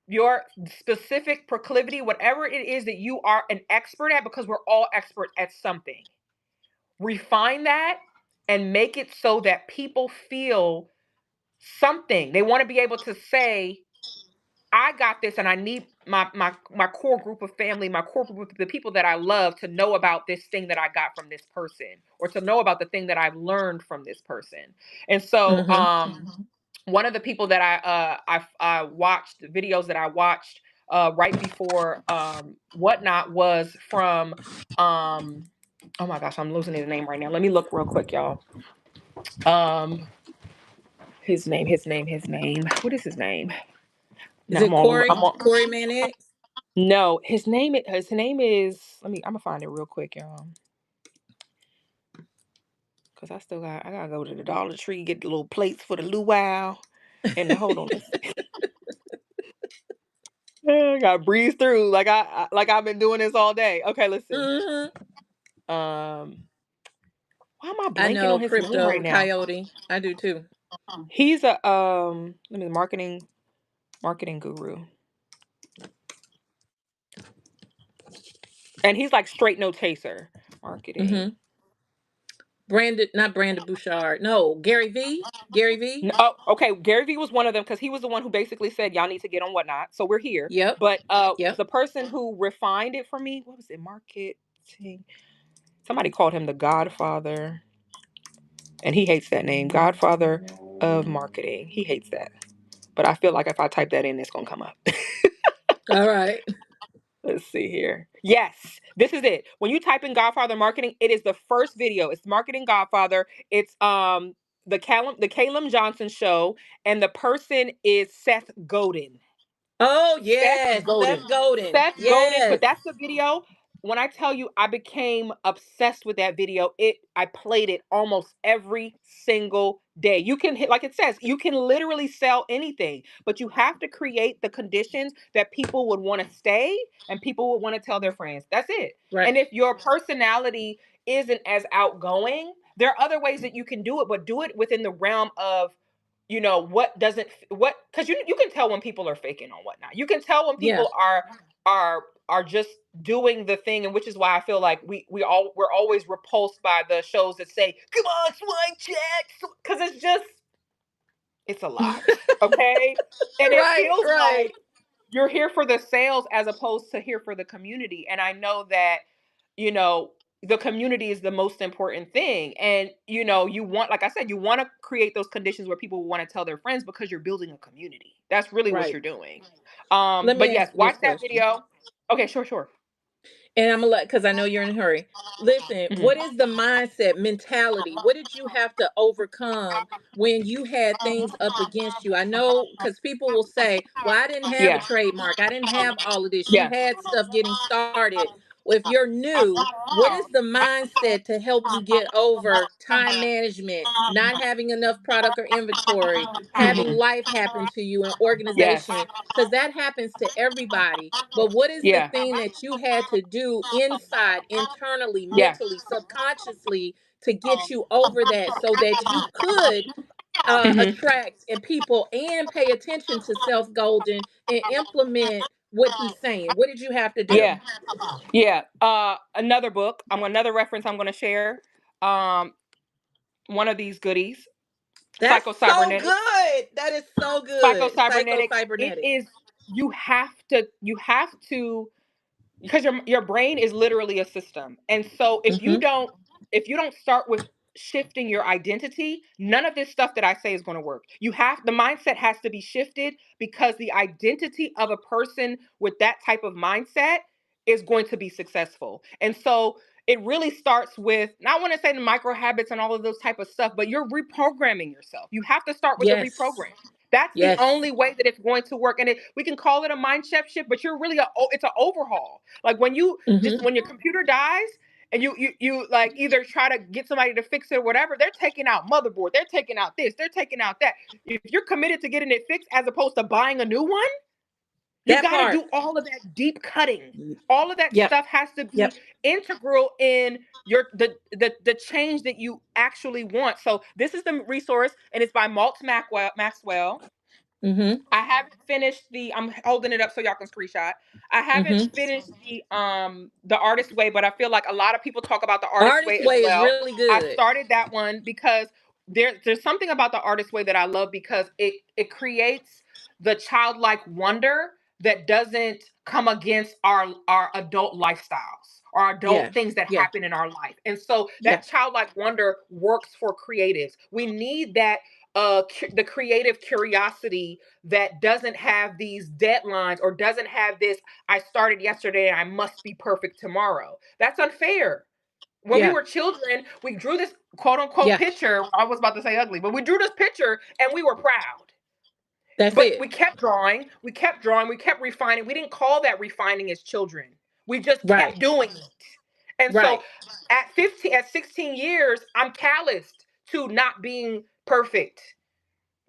your specific proclivity, whatever it is that you are an expert at, because we're all experts at something. Refine that and make it so that people feel something. They want to be able to say, I got this, and I need my core group of family, my core group of the people that I love to know about this thing that I got from this person, or to know about the thing that I've learned from this person. And so Mm-hmm. one of the people that I watched, the videos that I watched right before Whatnot, was from oh my gosh, I'm losing his name right now. Let me look real quick, y'all. Um, his name. What is his name? Is Now it I'm Corey? on. Corey Mannix? No, his name is. I'm gonna find it real quick, y'all. Cause I gotta go to the Dollar Tree, get the little plates for the luau, and hold on. I gotta breeze through like I've been doing this all day. Okay, listen. Mm-hmm. Um, why am I I blanking know on his name right Crypto now? Coyote. I do too. He's a let me marketing guru, and he's like straight no chaser marketing. Mm-hmm. Brandon, not Brandon Bouchard. No, Gary V. Gary V. No, oh, okay. Gary Vee was one of them because he was the one who basically said y'all need to get on Whatnot. So we're here. Yep. But Yep. the person who refined it for me, what was it? Marketing. Somebody called him the Godfather, and he hates that name, Godfather of Marketing. He hates that. But I feel like if I type that in, it's gonna come up. All right. Let's see here. Yes, this is it. When you type in Godfather Marketing, it is the first video. It's Marketing Godfather. It's the Calum Johnson show, and the person is Seth Godin. Oh Seth yes, Godin. Seth Godin. Seth Godin, but Yes. that's the video. When I tell you I became obsessed with that video, I played it almost every single day. You can hit, like it says, you can literally sell anything, but you have to create the conditions that people would want to stay and people would want to tell their friends. That's it. Right. And if your personality isn't as outgoing, there are other ways that you can do it, but do it within the realm of what doesn't what because you can tell when people are faking on Whatnot. You can tell when Yeah. people are just doing the thing, and which is why I feel like we're always repulsed by the shows that say, come on, swipe check, because it's a lot. Okay. And it Right. feels Right. like you're here for the sales as opposed to here for the community. And I know that, you know, the community is the most important thing. And, you want, like I said, you want to create those conditions where people want to tell their friends because you're building a community. That's really what Right. you're doing. Let me But ask yes, you this watch that question. video. Okay, sure, sure. And I'm gonna let because I know you're in a hurry. Listen, what Mhm. is the mindset, mentality? What did you have to overcome when you had things up against you? I know because people will say, well, I didn't have a Yeah. trademark, I didn't have all of this. You Yeah. had stuff getting started. if you're new, what is the mindset to help you get over time management, not having enough product or inventory, having Mhm. life happen to you, and Yes. organization? Because that happens to everybody. But what is the Yeah. thing that you had to do inside, internally, Yeah. mentally, subconsciously to get you over that so that you could Mhm. attract and people and pay attention to Self Golden and implement what he's saying? What did you have to do? Yeah. Yeah. Another book. Another reference I'm going to share. Um, one of these goodies, That's Psycho so Cybernetics. good. That is so Psycho good. Psycho Cybernetics. It Cybernetics. is. You have to because your brain is literally a system. And so Mm-hmm. if you don't start with shifting your identity, none of this stuff that I say is going to work. The mindset has to be shifted, because the identity of a person with that type of mindset is going to be successful. And so it really starts with, not want to say the micro habits and all of those type of stuff, but you're reprogramming yourself. You have to start with the Yes. reprogram. That's the Yes. only way that it's going to work. And we can call it a mindset shift, but you're really it's an overhaul. Like Mm-hmm. when your computer dies and you like either try to get somebody to fix it or whatever, they're taking out motherboard, they're taking out this, they're taking out that. If you're committed to getting it fixed as opposed to buying a new one, you That got to part. do all of that deep cutting. All of that Yep. stuff has to Yep. be integral in the change that you actually want. So this is the resource, and it's by Maxwell. Mm-hmm. I haven't finished I'm holding it up so y'all can screenshot. I haven't Mm-hmm. finished the Artist Way, but I feel like a lot of people talk about the Artist Artist Way as Way is well. really I good. started that one because there's something about the Artist Way that I love, because it creates the childlike wonder that doesn't come against our adult lifestyles or Yeah. adult things that Yeah. happen in our life. And so Yeah. that childlike wonder works for creatives. We need that the creative curiosity that doesn't have these deadlines or doesn't have this, I started yesterday and I must be perfect tomorrow. That's unfair. When we Yeah. were children, we drew this quote unquote Yeah. picture. I was about to say ugly, but we drew this picture and we were proud. That's But it. we kept drawing, we kept refining. We didn't call that refining as children. We just Right. kept doing it. And so Right. at 16 years, I'm calloused to not being perfect.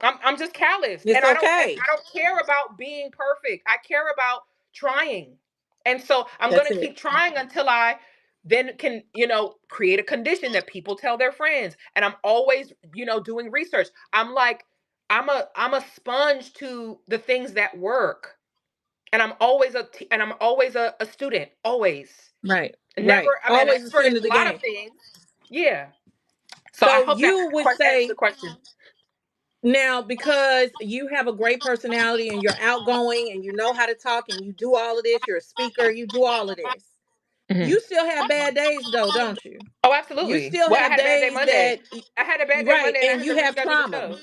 I'm just callous, It's and okay. I don't care about being perfect. I care about trying. And so I'm going That's to it. keep trying until I then can, create a condition that people tell their friends. And I'm always, doing research. I'm a sponge to the things that work. And I'm always a student, always. Right. Never Right. I'm an Always a expert in student of a the lot of game. things. Yeah. So I So hope that you would answers the say question. now, because you have a great personality and you're outgoing and you know how to talk and you do all of this, you're a speaker, you do all of this. Mhm. You still have bad days though, don't you? Oh, You absolutely. still Well, I have had a bad day days Monday. that I had a bad day right, Monday and I and had you to have reschedule the trauma. show.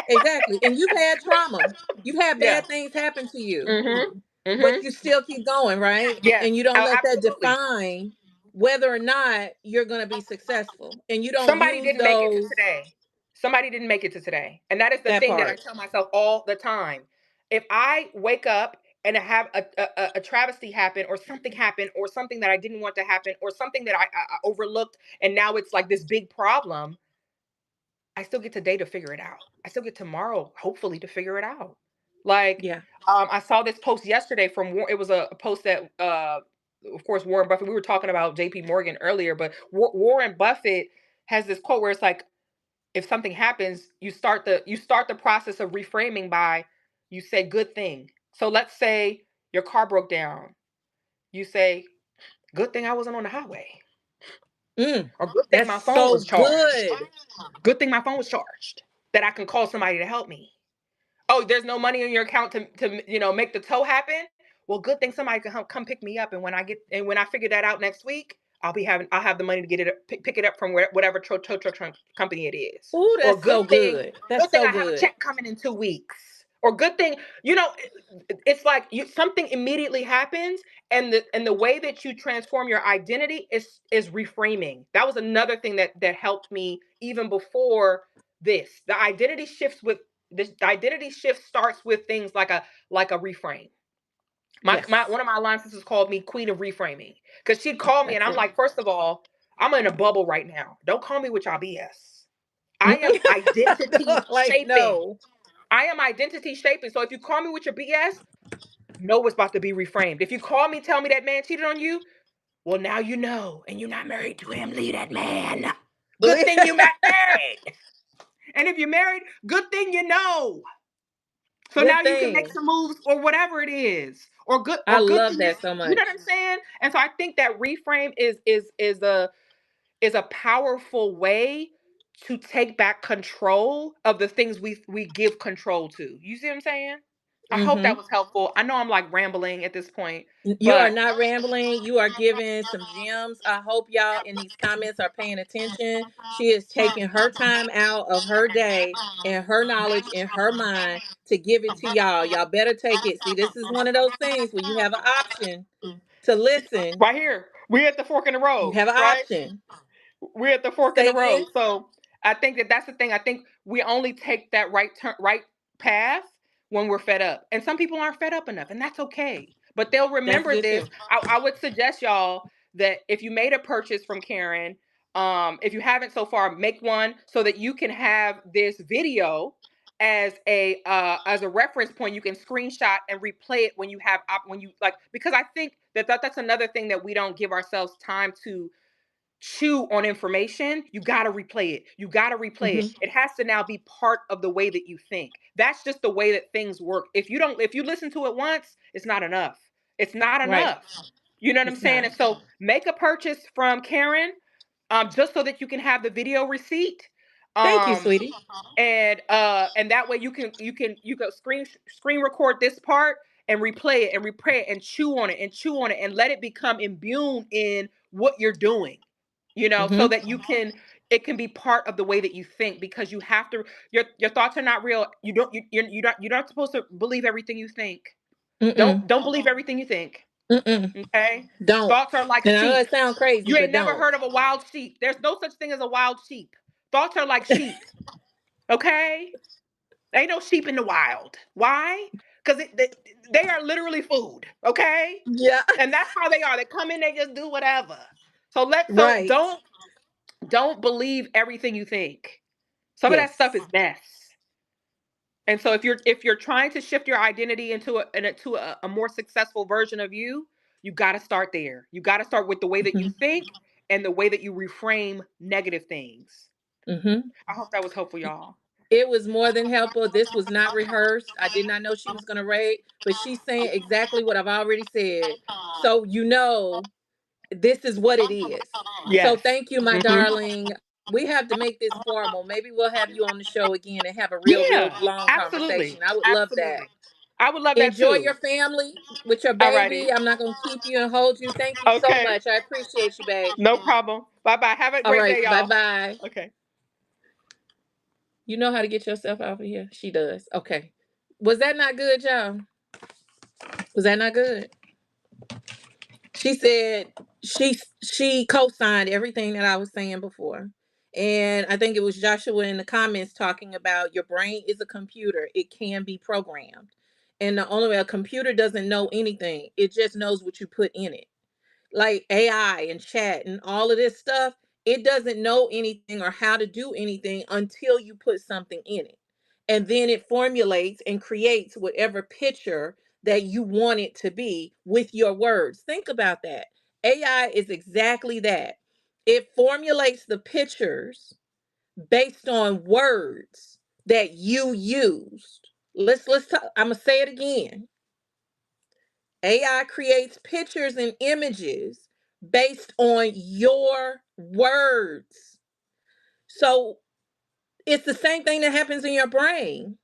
Exactly. And you've had trauma. You've had Yeah. bad things happen to you, Mhm. but Mhm. you still keep going, right? Yes. And you don't Oh, let that absolutely. define whether or not you're going to be successful. And you don't Somebody use didn't make it to those today. Somebody didn't make it to today. And that is the that thing that I part. tell myself all the time. If I wake up and I have a travesty happen or something that I didn't want to happen or something that I overlooked and now it's like this big problem, I still get today to figure it out. I still get tomorrow, hopefully, to figure it out. Like, Yeah. I saw this post yesterday it was a post that, of course, Warren Buffett. We were talking about J.P. Morgan earlier, but Warren Buffett has this quote where it's like, if something happens, you start the process of reframing by you say good thing. So let's say your car broke down. You say, good thing I wasn't on the highway, Mm, or good thing that's my phone so was charged. good. Good thing my phone was charged that I can call somebody to help me. Oh, there's no money in your account to make the tow happen. Well, good thing somebody can come pick me up, and when I figure that out next week, I'll have the money to get it pick it up from whatever tow truck company it is. Oh, Or that's so good. That's good thing so I have a good. check coming in 2 weeks. Or good thing, it's like something immediately happens, and the way that you transform your identity is reframing. That was another thing that helped me even before this. The identity shift starts with things like a reframe. My Yes. one of my line sisters called me Queen of Reframing because she'd call me and That's I'm it. like, first of all, I'm in a bubble right now. Don't call me with y'all BS. I am Mm-mm. identity Like, shaping. no. I am identity shaping. So if you call me with your BS, know it's about to be reframed. If you call me, tell me that man cheated on you, well, now you know, and you're not married to him. Leave that man. Good thing you got married. And if you're married, good thing you know. So now Good you can make thing. some moves or whatever it is. I Or good love thing you, that so you know much. what I'm saying? And so I think that reframe is a powerful way to take back control of the things we give control to. You see what I'm saying? I hope Mm-hmm. that was helpful. I know I'm like rambling at this point, You are but not rambling. You are giving some gems. I hope y'all in these comments are paying attention. She is taking her time out of her day and her knowledge in her mind to give it to y'all. Y'all better take it. See, this is one of those things where you have an option to listen. right here, we're at the fork in the You road, have an right? option. We're at the fork in Say the road. again. So I think that's the thing. I think we only take that right path when we're fed up, and some people aren't fed up enough, and that's okay. But they'll That's remember good this. too. I would suggest y'all that if you made a purchase from Karen, if you haven't so far, make one so that you can have this video as a reference point. You can screenshot and replay it when you have when you like, because I think that's another thing that we don't give ourselves time to chew on information. You got to replay it. You got to replay it. Mm-hmm. It has to now be part of the way that you think. That's just the way that things work. If you listen to it once, it's not enough. It's not Right. enough. You know what I'm It's saying? not. And so make a purchase from Karen, just so that you can have the video receipt. Thank you, Um, sweetie. and that way you can screen record this part and replay it and replay it and chew on it and chew on it and let it become imbued in what you're doing, so Mm-hmm. that it can be part of the way that you think, because you have to, your thoughts are not real. You don't you're not supposed to believe everything you think. Mm-mm. Don't believe everything you think. Mm-mm. Okay? Don't. Thoughts are like And I know sheep. it sounds crazy, You but ain't never don't. heard of a wild sheep. There's no such thing as a wild sheep. Thoughts are like sheep. Okay? Ain't no sheep in the wild. Why? Because they are literally food. Okay? Yeah. And that's how they are. They come in, they just do whatever. So Right. don't believe everything you think. Some of that stuff Yes. is mess. And so if you're trying to shift your identity into a more successful version of you, you got to start there. You got to start with the way that you Mm-hmm. think and the way that you reframe negative things. Mm-hmm. I hope that was helpful, y'all. It was more than helpful. This was not rehearsed. I did not know she was going to rate, but she's saying exactly what I've already said. So, this is what it is. So, Yes. thank you, my Hmm. darling. We have to make this formal. Maybe we'll have you on the show again and have a real Yeah, long absolutely. conversation. I would love that. Absolutely. I would love that Enjoy too. your family with your Alrighty. baby. I'm not going to keep you and hold you. Thank you so Okay. much. I appreciate you, babe. No problem. Bye bye. Have a All great right. day, Bye y'all. bye. Okay. You know how to get yourself out of here? She does. Okay. Was that not good, y'all? Was that not good? She said she co-signed everything that I was saying before. And I think it was Joshua in the comments talking about your brain is a computer. It can be programmed. And the only way a computer doesn't know anything, it just knows what you put in it, like AI and chat and all of this stuff, it doesn't know anything or how to do anything until you put something in it. And then it formulates and creates whatever picture that you want it to be with your words. Think about that. AI is exactly that. It formulates the pictures based on words that you used. Let's talk, I'm gonna say it again. AI creates pictures and images based on your words. So it's the same thing that happens in your brain.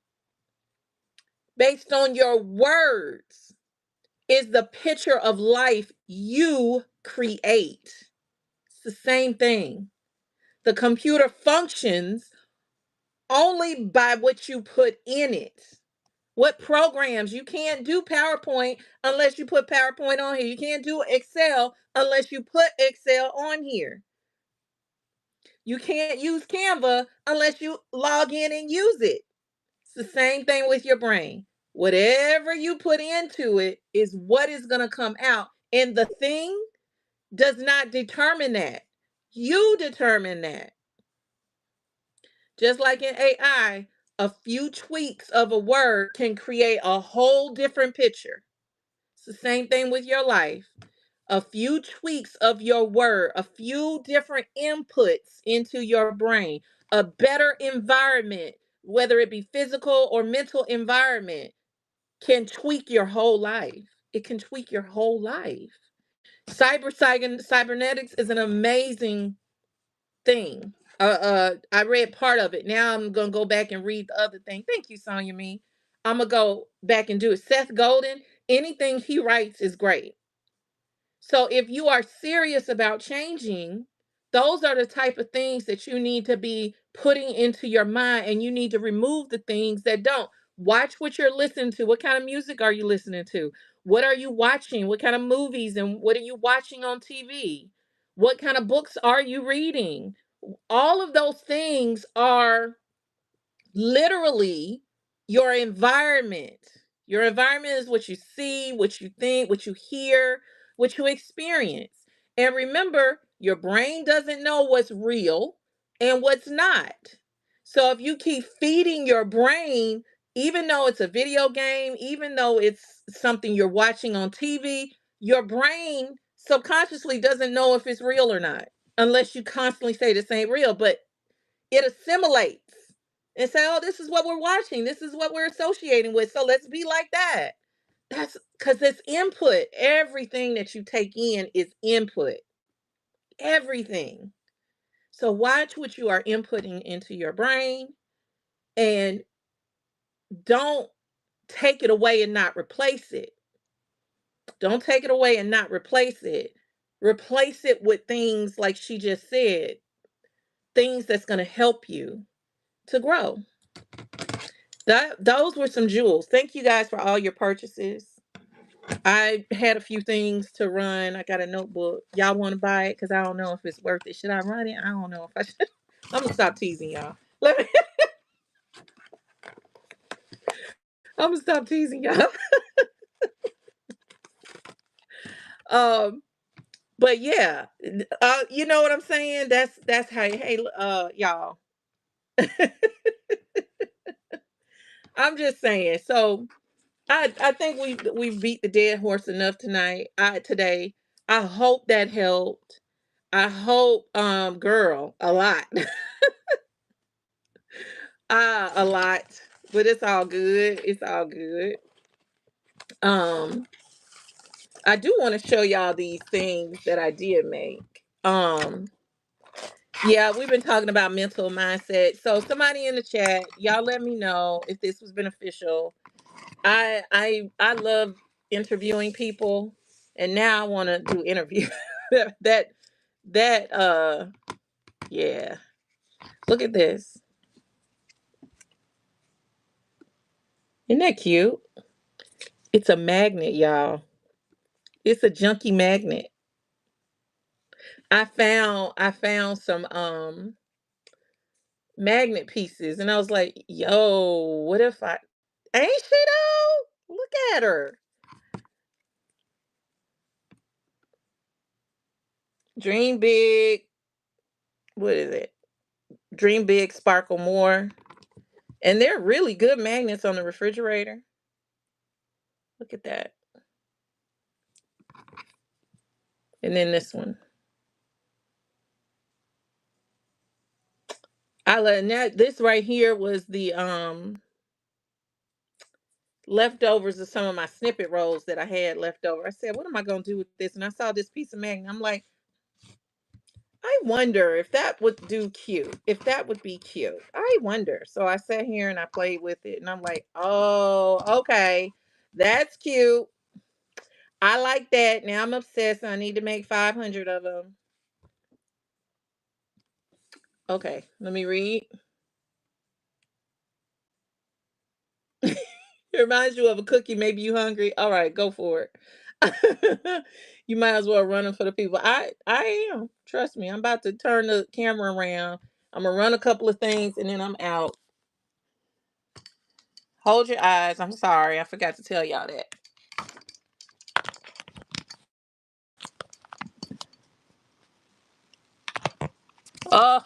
Based on your words is the picture of life you create. It's the same thing. The computer functions only by what you put in it. What programs? You can't do PowerPoint unless you put PowerPoint on here. You can't do Excel unless you put Excel on here. You can't use Canva unless you log in and use it. It's the same thing with your brain. Whatever you put into it is what is going to come out. And the thing does not determine that. You determine that. Just like in AI, a few tweaks of a word can create a whole different picture. It's the same thing with your life. A few tweaks of your word, a few different inputs into your brain, a better environment, whether it be physical or mental environment, can tweak your whole life. It can tweak your whole life. Cybernetics is an amazing thing. I read part of it. Now I'm gonna go back and read the other thing. Thank you, Sonya. Me, I'm gonna go back and do it. Seth Godin, anything he writes is great. So if you are serious about changing, those are the type of things that you need to be putting into your mind, and you need to remove the things that don't. Watch what you're listening to. What kind of music are you listening to? What are you watching? What kind of movies and what are you watching on TV? What kind of books are you reading? All of those things are literally your environment. Your environment is what you see, what you think, what you hear, what you experience. And remember, your brain doesn't know what's real and what's not. So if you keep feeding your brain, even though it's a video game, even though it's something you're watching on TV, your brain subconsciously doesn't know if it's real or not, unless you constantly say this ain't real. But it assimilates and say, oh, this is what we're watching. This is what we're associating with. So let's be like that. That's because it's input. Everything that you take in is input. Everything. So watch what you are inputting into your brain and don't take it away and not replace it. Don't take it away and not replace it. Replace it with things like she just said, things that's going to help you to grow. Those were some jewels. Thank you guys for all your purchases. I had a few things to run. I got a notebook. Y'all want to buy it? Because I don't know if it's worth it. Should I run it? I don't know if I should. I'm gonna stop teasing y'all. Let me. I'm gonna stop teasing y'all. um, but yeah, you know what I'm saying. That's how. Hey, y'all. I'm just saying. So I think we beat the dead horse enough tonight. Today. I hope that helped. I hope, girl, a lot. A lot. But it's all good. It's all good. Um, I do want to show y'all these things that I did make. Yeah, we've been talking about mental mindset. So somebody in the chat, y'all let me know if this was beneficial. I love interviewing people, and now I want to do interview. that that yeah. Look at this. Isn't that cute? It's a magnet, y'all. It's a junky magnet. I found some magnet pieces and I was like, yo, what if I ain't she though? Look at her. Dream big. What is it? Dream big, sparkle more. And they're really good magnets on the refrigerator. Look at that. And then this one. I love that. This right here was the leftovers of some of my snippet rolls that I had left over. I said, what am I going to do with this? And I saw this piece of magnet. I'm like, I wonder if that would do cute. If that would be cute. I wonder. So I sat here and I played with it and I'm like, oh, okay. That's cute. I like that. Now I'm obsessed. I need to make 500 of them. Okay, let me read. It reminds you of a cookie. Maybe you hungry. All right, go for it. You might as well run them for the people. I am. Trust me. I'm about to turn the camera around. I'm gonna run a couple of things and then I'm out. Hold your eyes. I'm sorry. I forgot to tell y'all that. Oh,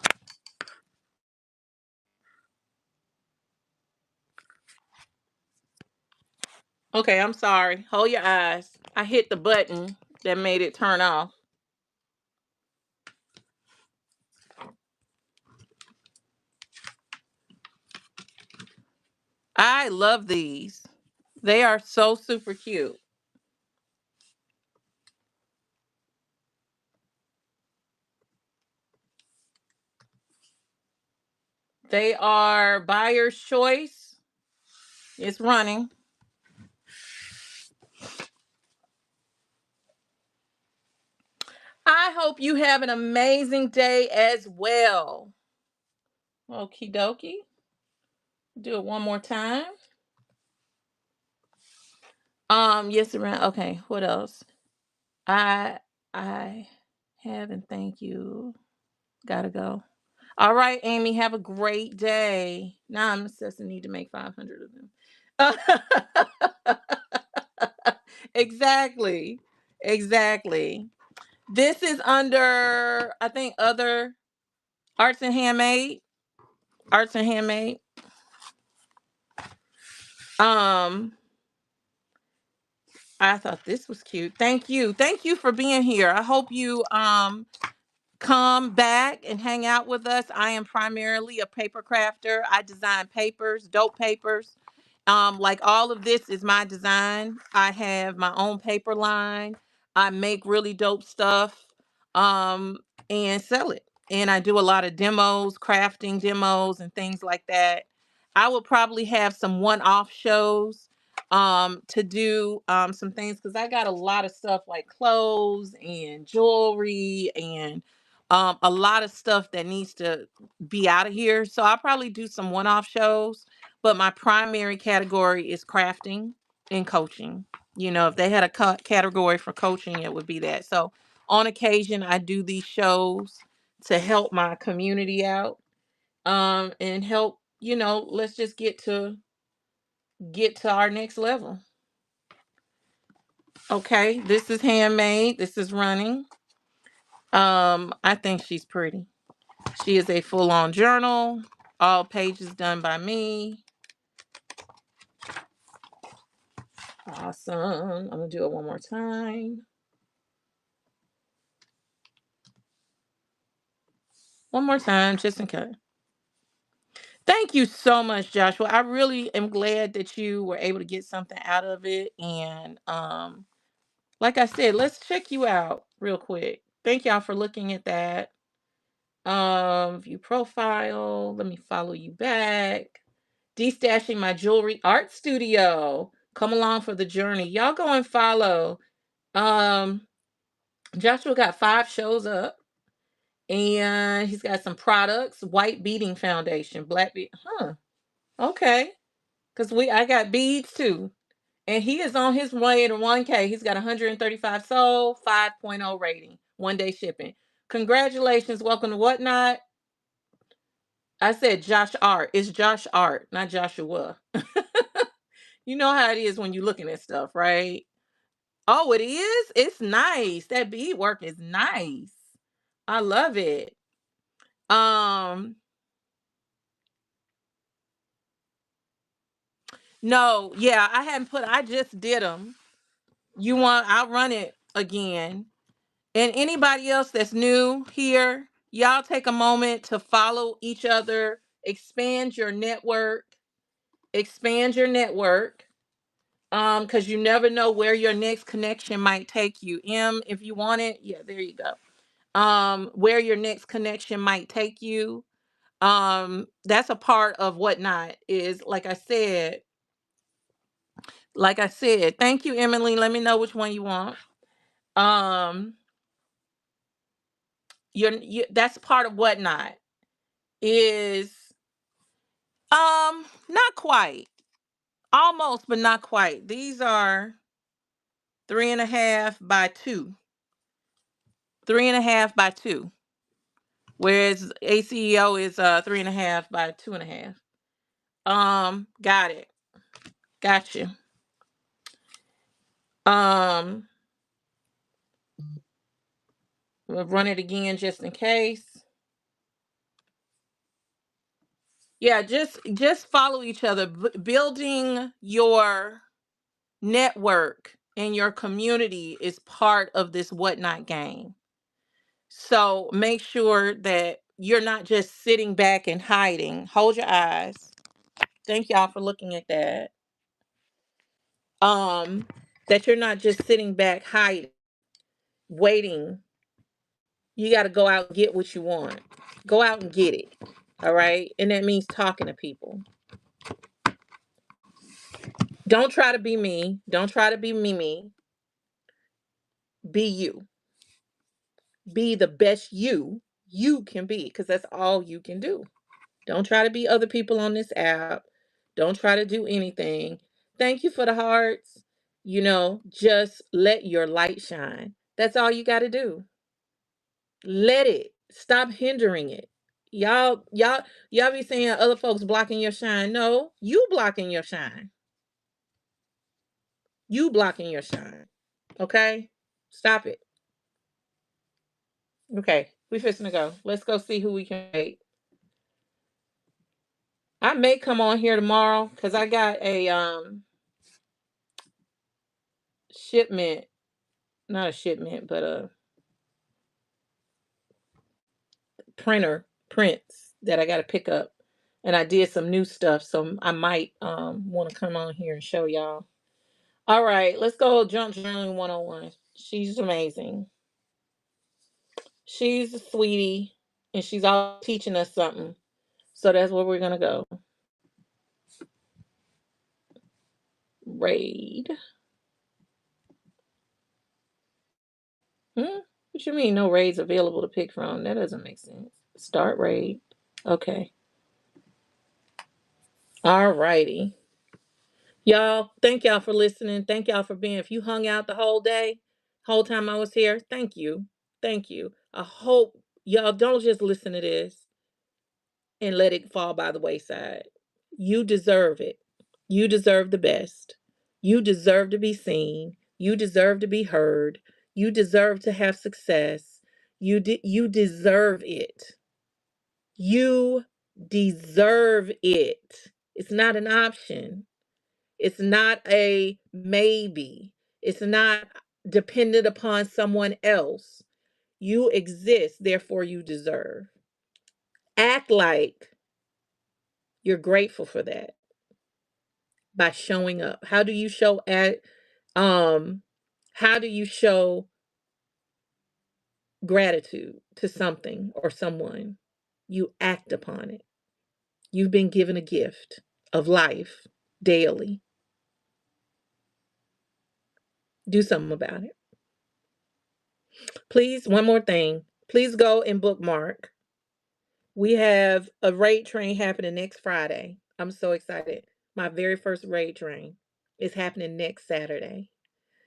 okay. I'm sorry. Hold your eyes. I hit the button that made it turn off. I love these. They are so super cute. They are buyer's choice. It's running. I hope you have an amazing day as well. Okie dokie. Do it one more time. Yes, around. Okay, what else? I I have and thank you. Gotta go. All right, Amy, have a great day. Now I'm assessing need to make 500 of them. Exactly. Exactly. This is under, I think, other arts and handmade. Arts and handmade. Um, I thought this was cute. Thank you. Thank you for being here. I hope you come back and hang out with us. I am primarily a paper crafter. I design papers, dope papers. Like all of this is my design. I have my own paper line. I make really dope stuff um, and sell it. And I do a lot of demos, crafting demos, and things like that. I will probably have some one-off shows to do some things because I got a lot of stuff like clothes and jewelry and a lot of stuff that needs to be out of here. So I'll probably do some one-off shows, but my primary category is crafting and coaching. You know, if they had a category for coaching, it would be that. So on occasion, I do these shows to help my community out, and help, let's just get to our next level. Okay, this is handmade. This is running. I think she's pretty. She is a full-on journal. All pages done by me. Awesome. I'm gonna do it one more time. One more time, just in case. Thank you so much, Joshua. I really am glad that you were able to get something out of it. And like I said, let's check you out real quick. Thank y'all for looking at that. View profile. Let me follow you back. Destashing my jewelry art studio. Come along for the journey. Y'all go and follow. Um, Joshua got 5 shows up. And he's got some products. White beading foundation. Black bead. Huh. Okay. Because I got beads too. And he is on his way to 1K. He's got 135 sold, 5.0 rating, 1 day shipping. Congratulations. Welcome to Whatnot. I said Josh Art. It's Josh Art, not Joshua. You know how it is when you're looking at stuff, right? Oh, it is? It's nice. That beadwork is nice. I love it. Um, no, yeah, I just did them. I'll run it again. And anybody else that's new here, y'all take a moment to follow each other, expand your network, expand your network. Because you never know where your next connection might take you. If you want it, yeah, there you go. Where your next connection might take you. That's a part of Whatnot is like I said, thank you, Emily. Let me know which one you want. Um, that's part of Whatnot is not quite, almost, but not quite. These are 3.5 by 2, 3.5 by 2, whereas ACEO is 3.5 by 2.5. Got it. Got you. Um, we'll run it again just in case. Yeah, just follow each other. Building your network and your community is part of this whatnot game. So make sure that you're not just sitting back and hiding. Hold your eyes. Thank y'all for looking at that. That you're not just sitting back hiding, waiting. You got to go out and get what you want. Go out and get it. All right? And that means talking to people. Don't try to be me. Don't try to be Mimi. Be you. Be the best you can be, because that's all you can do. Don't try to be other people on this app. Don't try to do anything. Thank you for the hearts. Just let your light shine. That's all you got to do. Let it. Stop hindering it. Y'all be saying other folks blocking your shine. No, you blocking your shine. You blocking your shine. Okay? Stop it. Okay, we fixing to go. Let's go see who we can make. I may come on here tomorrow because I got a shipment. Not a shipment, but a prints that I gotta pick up. And I did some new stuff, so I might want to come on here and show y'all. All right, let's go junk journaling 101. She's amazing. She's a sweetie, and she's all teaching us something. So that's where we're gonna go. Raid. What you mean no raids available to pick from? That doesn't make sense. Start raid. Okay. All righty. Y'all, thank y'all for listening. Thank y'all for being. If you hung out the whole day, whole time I was here, thank you. Thank you. I hope y'all don't just listen to this and let it fall by the wayside. You deserve it. You deserve the best. You deserve to be seen. You deserve to be heard. You deserve to have success. You deserve it. You deserve it. It's not an option. It's not a maybe. It's not dependent upon someone else. You exist, therefore you deserve. Act like you're grateful for that by showing up. How do you show at how do you show gratitude to something or someone? You act upon it. You've been given a gift of life daily. Do something about it. Please, one more thing. Please go and bookmark. We have a raid train happening next Friday. I'm so excited. My very first raid train is happening next Saturday.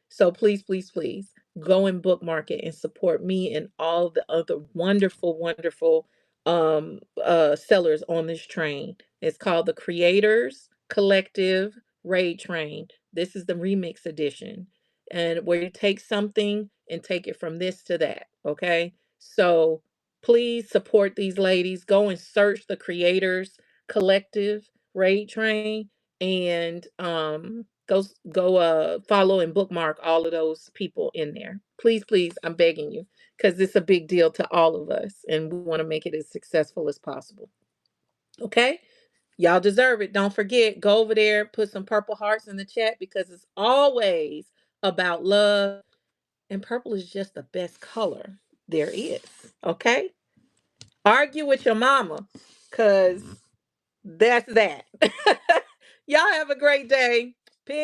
So please, please, please go and bookmark it and support me and all the other wonderful, wonderful sellers on this train. It's called the Creators Collective Raid Train. This is the remix edition. And where you take something and take it from this to that. Okay. So please support these ladies. Go and search the Creators Collective Raid Train and go follow and bookmark all of those people in there. Please, please, I'm begging you, because it's a big deal to all of us and we want to make it as successful as possible. Okay, y'all deserve it. Don't forget, go over there, put some purple hearts in the chat, because it's always about love, and purple is just the best color there is. Okay, argue with your mama, because that's that. Y'all have a great day. Peace.